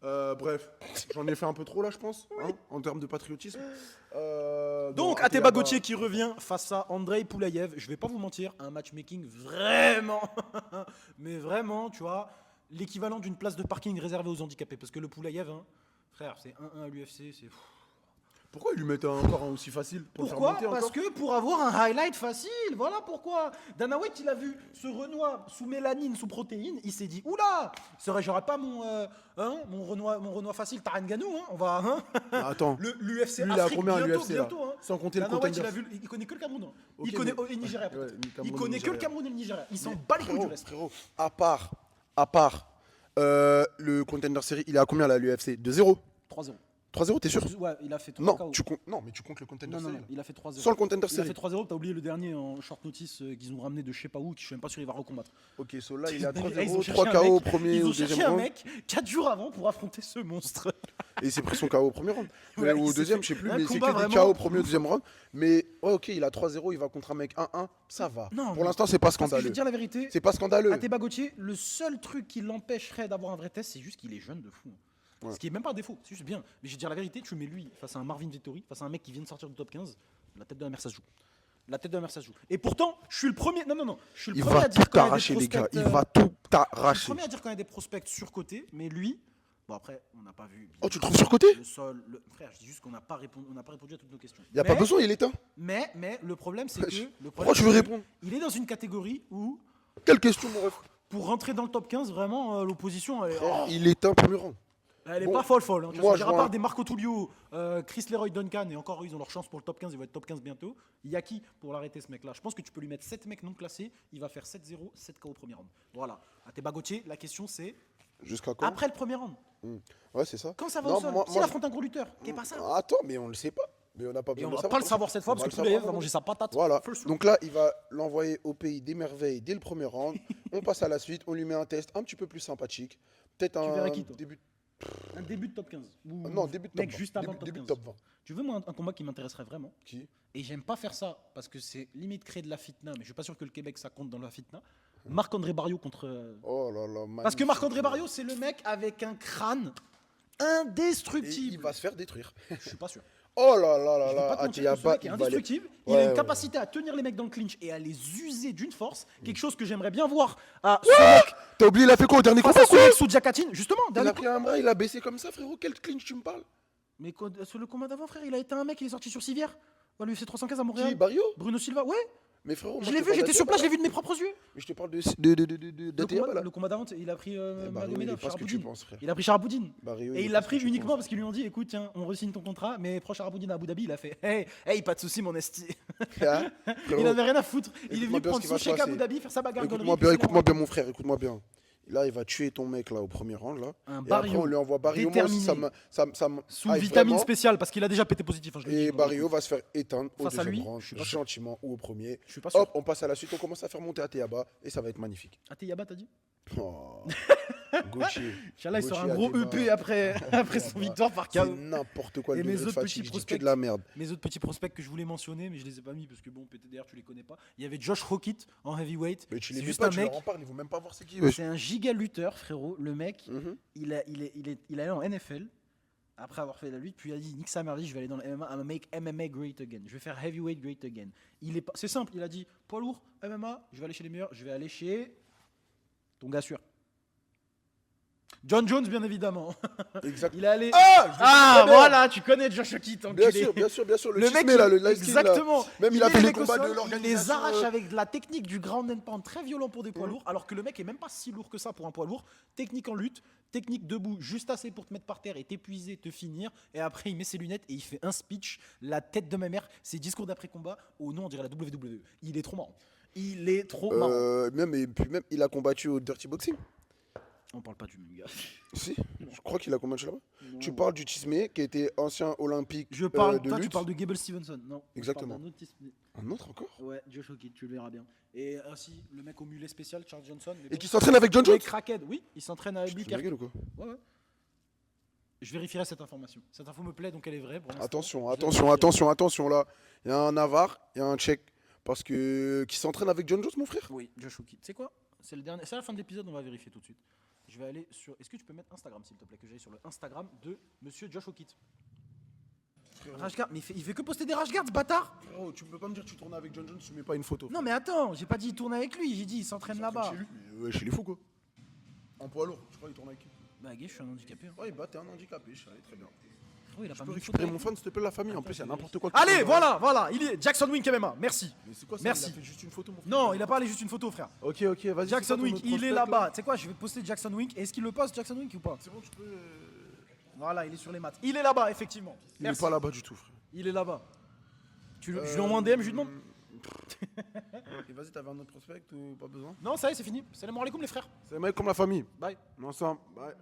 Bref, j'en ai fait un peu trop, là, je pense, hein, en termes de patriotisme. Donc, non, Ateba Gauthier qui revient face à Andrei Poulayev. Je vais pas vous mentir, un matchmaking vraiment, mais vraiment, tu vois, l'équivalent d'une place de parking réservée aux handicapés. Parce que le Poulayev, hein, frère, c'est 1-1 à l'UFC, c'est. Pourquoi ils lui mettent encore un aussi facile pour le faire Pourquoi? monter Parce encore que pour avoir un highlight facile, voilà pourquoi. Dana White, il a vu ce Renoir sous mélanine, sous protéines, il s'est dit oula, j'aurais pas mon Renoir facile, Taran Ganou, hein, on va. Hein, Ah, attends, L'UFC lui, il a Afrique, combien à bientôt, l'UFC là bientôt, hein. Sans compter le Dana White, contender. il connaît que le Cameroun. Hein. Ok, Il connaît mais- et le Nigeria. Ouais, peut-être. le Cameroun Il et connaît le que le Nigeria. Cameroun et le Nigeria. Il s'en bat les couilles du reste. Frérot, à part le contender série, il est à combien là, l'UFC? De 0 3-0. 3-0, t'es sûr? Ouais, il a fait 3 Non, KO. non, mais tu comptes le Contender Non, non, Series. non, il a fait 3-0. Sans le Contender Il a Series. fait 3-0, t'as oublié le dernier en short notice qu'ils ont ramené de je sais pas où, qui je suis même pas sûr il va recombattre. Ok, so là, il est à Ils ont 3-0, cherché 3 un KO au mec- premier Ils ou ont au cherché deuxième un round. mec 4 jours avant pour affronter ce monstre. Et il s'est pris son KO au premier round. Ouais, Ou il au s'est deuxième, fait je sais plus, un mais c'est combat que des vraiment KO au premier ou deuxième round. Mais ouais, ok, il a 3-0, il va contre un mec 1-1. Ça va. Non, Pour mais- l'instant, c'est pas Parce que je vais scandaleux. te dire la vérité, C'est pas scandaleux. Ateba Gauthier, le seul truc qui l'empêcherait d'avoir un vrai test, c'est juste qu'il est jeune de fou. Ouais. Ce qui est même pas un défaut, c'est juste bien. Mais je vais te dire la vérité, tu mets lui face à un Marvin Vettori, face à un mec qui vient de sortir du top 15, la tête de la mère ça se joue. La tête de la mère ça se joue. Et pourtant, je suis le premier. Non, non, non. Je suis le Il premier va à dire tout quand il y a des arracher, les gars. prospects, Il va tout je suis le arracher. premier à dire quand il y a des prospects surcotés, mais lui, bon après, on n'a pas vu. Oh, tu le trouves surcoté? Le sol, frère, je dis juste qu'on n'a pas répondu, on n'a pas répondu à toutes nos questions. Il n'y a pas besoin, il est éteint. Mais le problème, c'est que. Le Pourquoi problème, tu veux c'est que répondre? Il est dans une catégorie où, Quelle question, mon ref? pour rentrer dans le top 15, vraiment, l'opposition, elle est. Frère, il est éteint premier rang. Elle est Bon, pas folle. Hein. Tu moi, vois, je à vois part un- des Marco Tullio, Chris Leroy Duncan, et encore eux, ils ont leur chance pour le top 15, ils vont être top 15 bientôt. Il y a qui pour l'arrêter ce mec-là? Je pense que tu peux lui mettre 7 mecs non classés, il va faire 7-0, 7 KO au premier round. Voilà. À tes bagotiers, la question c'est Jusqu'à quand? après le premier round. Ouais, c'est ça. Quand ça va Non, au sol, moi- s'il moi, affronte un gros lutteur, qui est pas ça. Attends, mais on le sait pas. Mais on n'a pas Et besoin on de va le pas le savoir cette fois On parce que va le Poulet savoir, va manger sa patate. Voilà. First. Donc là, il va l'envoyer au pays des merveilles dès le premier round. On passe à la suite. On lui met un test un petit peu plus sympathique. Peut-être Tu un verrais qui, toi début. Un début de top 15. Ou Non, début de top mec 20. juste avant le top Début 15. de top 20. Tu veux moi un combat qui m'intéresserait vraiment? Qui? Et j'aime pas faire ça parce que c'est limite créer de la fitna, mais je suis pas sûr que le Québec ça compte dans la fitna. Marc-André Barrios contre. Oh là là. Parce que magnifique. Marc-André Barrios, c'est le mec avec un crâne Et indestructible. il va se faire détruire. Je suis pas sûr. Oh là là là Je vais là. pas te mentir, ce Ateyaba, mec est il va aller- indestructible. Il Ouais, a une ouais, capacité à tenir les mecs dans le clinch et à les user d'une force. Quelque chose que j'aimerais bien voir à ce mec T'as oublié, il a fait quoi au dernier face combat à ce quoi? mec sous Jacatine. Justement, Il dernier a pris un bras, il a baissé comme ça, frérot. Quel clinch tu me parles? Mais sur le combat d'avant, frère, il a été un mec, il est sorti sur civière. À l'UFC 315 à Montréal. Qui? Barrio? Bruno Silva, ouais. Mais frérot, moi, Je l'ai te vu, parle j'étais sur place, je l'ai d'Ateyaba, vu de mes propres yeux. là. Mais je te parle de Le d'Ateyaba, combat, là. le combat d'avant, il a pris Barrio, il Magomedov, est pas ce que tu Charaboudine. penses, frère. Il a pris Charaboudine. Barrio, Et est il pas l'a ce que pris tu uniquement penses. parce qu'ils lui ont dit écoute, tiens, on re-signe ton contrat, mais proche Charaboudine à Abu Dhabi, il a fait hey, pas de soucis, mon esti. Hein, Il frérot, avait rien à foutre. Il est écoute-moi venu bien ce prendre qui son va se chèque à passer. Abu Dhabi, faire sa bagarre Écoute-moi bien, écoute-moi bien, mon frère, écoute-moi bien. Là, il va tuer ton mec là au premier round là. Un Et après, Barrio on lui envoie Barrio. Moi aussi, déterminé. ça me Sous hype vitamine vraiment. spéciale parce qu'il a déjà pété positif. Hein, je le dis, Et donc, Barrio va se faire éteindre au Face à deuxième lui, round, je suis pas sûr. gentiment, ou au premier. Je suis pas sûr. Hop, on passe à la suite, on commence à faire monter Ateyaba et ça va être magnifique. Ateyaba, t'as dit Oh, Gauthier. Inch'Allah, il sera un Gauthier, gros Ateyaba. EP après son victoire par C'est KO. n'importe quoi. Et Le mes degré de autres fatigue, petits je dis que prospects. de la merde. Mes autres petits prospects que je voulais mentionner, mais je les ai pas mis parce que bon, PTDR, tu les connais pas. Il y avait Josh Hockett en heavyweight. Mais tu C'est les mets juste pas, un tu leur mec. en parles, ils vont même pas voir c'est qui. wesh. C'est un giga lutteur, frérot. Le mec, Mhm. il est allé en NFL après avoir fait la lutte, puis il a dit nique sa mère, je vais aller dans le MMA, I'm gonna make MMA great again. Je vais faire heavyweight great again. C'est simple, il a dit poids lourd, MMA, je vais aller chez les meilleurs, je vais aller chez ton gars sûr. John Jones, bien évidemment. Exact. Il est allé. Ah, je le sais très bien. Voilà, tu connais Josh Hockett, Bien enculé. sûr, bien sûr, bien sûr. Le mec, Tismé, là, le live stream, là. exactement. Même il a met fait les mecs au combats de sol, Il l'organisation. les arrache avec de la technique du ground and pound très violent pour des poids lourds, alors que le mec est même pas si lourd que ça pour un poids lourd. Technique en lutte, technique debout, juste assez pour te mettre par terre et t'épuiser, te finir. Et après, il met ses lunettes et il fait un speech, la tête de ma mère, ses discours d'après combat. Au nom, on dirait la WWE. Il est trop marrant. Il est trop marrant. Même, et puis même, il a combattu au Dirty Boxing. On parle pas du même gars. Si, je crois qu'il a combattu là-bas. Non. Tu parles du Tismé, qui était ancien olympique Je parle, de toi, tu lutte. parles de Gable Stevenson. Non. je Exactement. parle d'un autre Tismé. Un autre encore. Ouais, Josh Hockett, tu le verras bien. Et ainsi, le mec au mulet spécial, Charles Johnson. mais Et bon. qui s'entraîne avec John Le Jones. mec crackhead, oui, il s'entraîne à Tu te fous de Albuquerque. ma gueule ou quoi? Ouais, ouais. Je vérifierai cette information. Cette info me plaît, donc elle est vraie. Pour l'instant. Attention, Je attention, vérifierai. attention, attention là. Il y a un Navarre, il y a un Tchèque. Parce que. Qui s'entraîne avec John Jones, mon frère. Oui, Josh Hockett. C'est quoi? C'est le dernier. C'est à la fin de l'épisode, on va vérifier tout de suite. Je vais aller sur. Est-ce que tu peux mettre Instagram, s'il te plaît, que j'aille sur le Instagram de Monsieur Josh Hockett. Rashguard, mais il fait que poster des Rashguards, ce bâtard. Frérot, tu peux pas me dire que tu tournes avec John Jones, tu mets pas une photo. Non, mais attends, j'ai pas dit il tourne avec lui, j'ai dit il s'entraîne là-bas. Chez lui. Mais ouais, chez les fous quoi. En poids lourd, je crois qu'il tourne avec qui? Bah, gay, je suis un handicapé. Hein. Ouais, bah t'es un handicapé, je savais très bien. Oh, il a Je pas peux mis de récupérer photo mon avec fan, s'il te plaît, la famille. En plus, il y a je n'importe quoi. lui. Allez, voilà, il est Jackson Wink MMA, merci. Mais c'est quoi ça? Merci. Il a fait juste une photo, mon frère. Non, il a pas allé juste une photo, frère. Ok, ok, vas-y. Jackson c'est quoi ton Wink, autre il est prospect, là-bas. Tu sais quoi, je vais poster Jackson Wink. Est-ce qu'il le poste, Jackson Wink, ou pas? C'est bon, tu peux. Voilà, il est sur les maths. Il est là-bas, effectivement. Il est Merci. pas là-bas du tout, frère. Il est là-bas. Je lui envoie un DM, je lui demande. Et vas-y, t'avais un autre prospect ou pas besoin? Non, ça y est, c'est fini. Salam alaikum, les frères. C'est un mec comme la famille. Bye. Ensemble. Bye.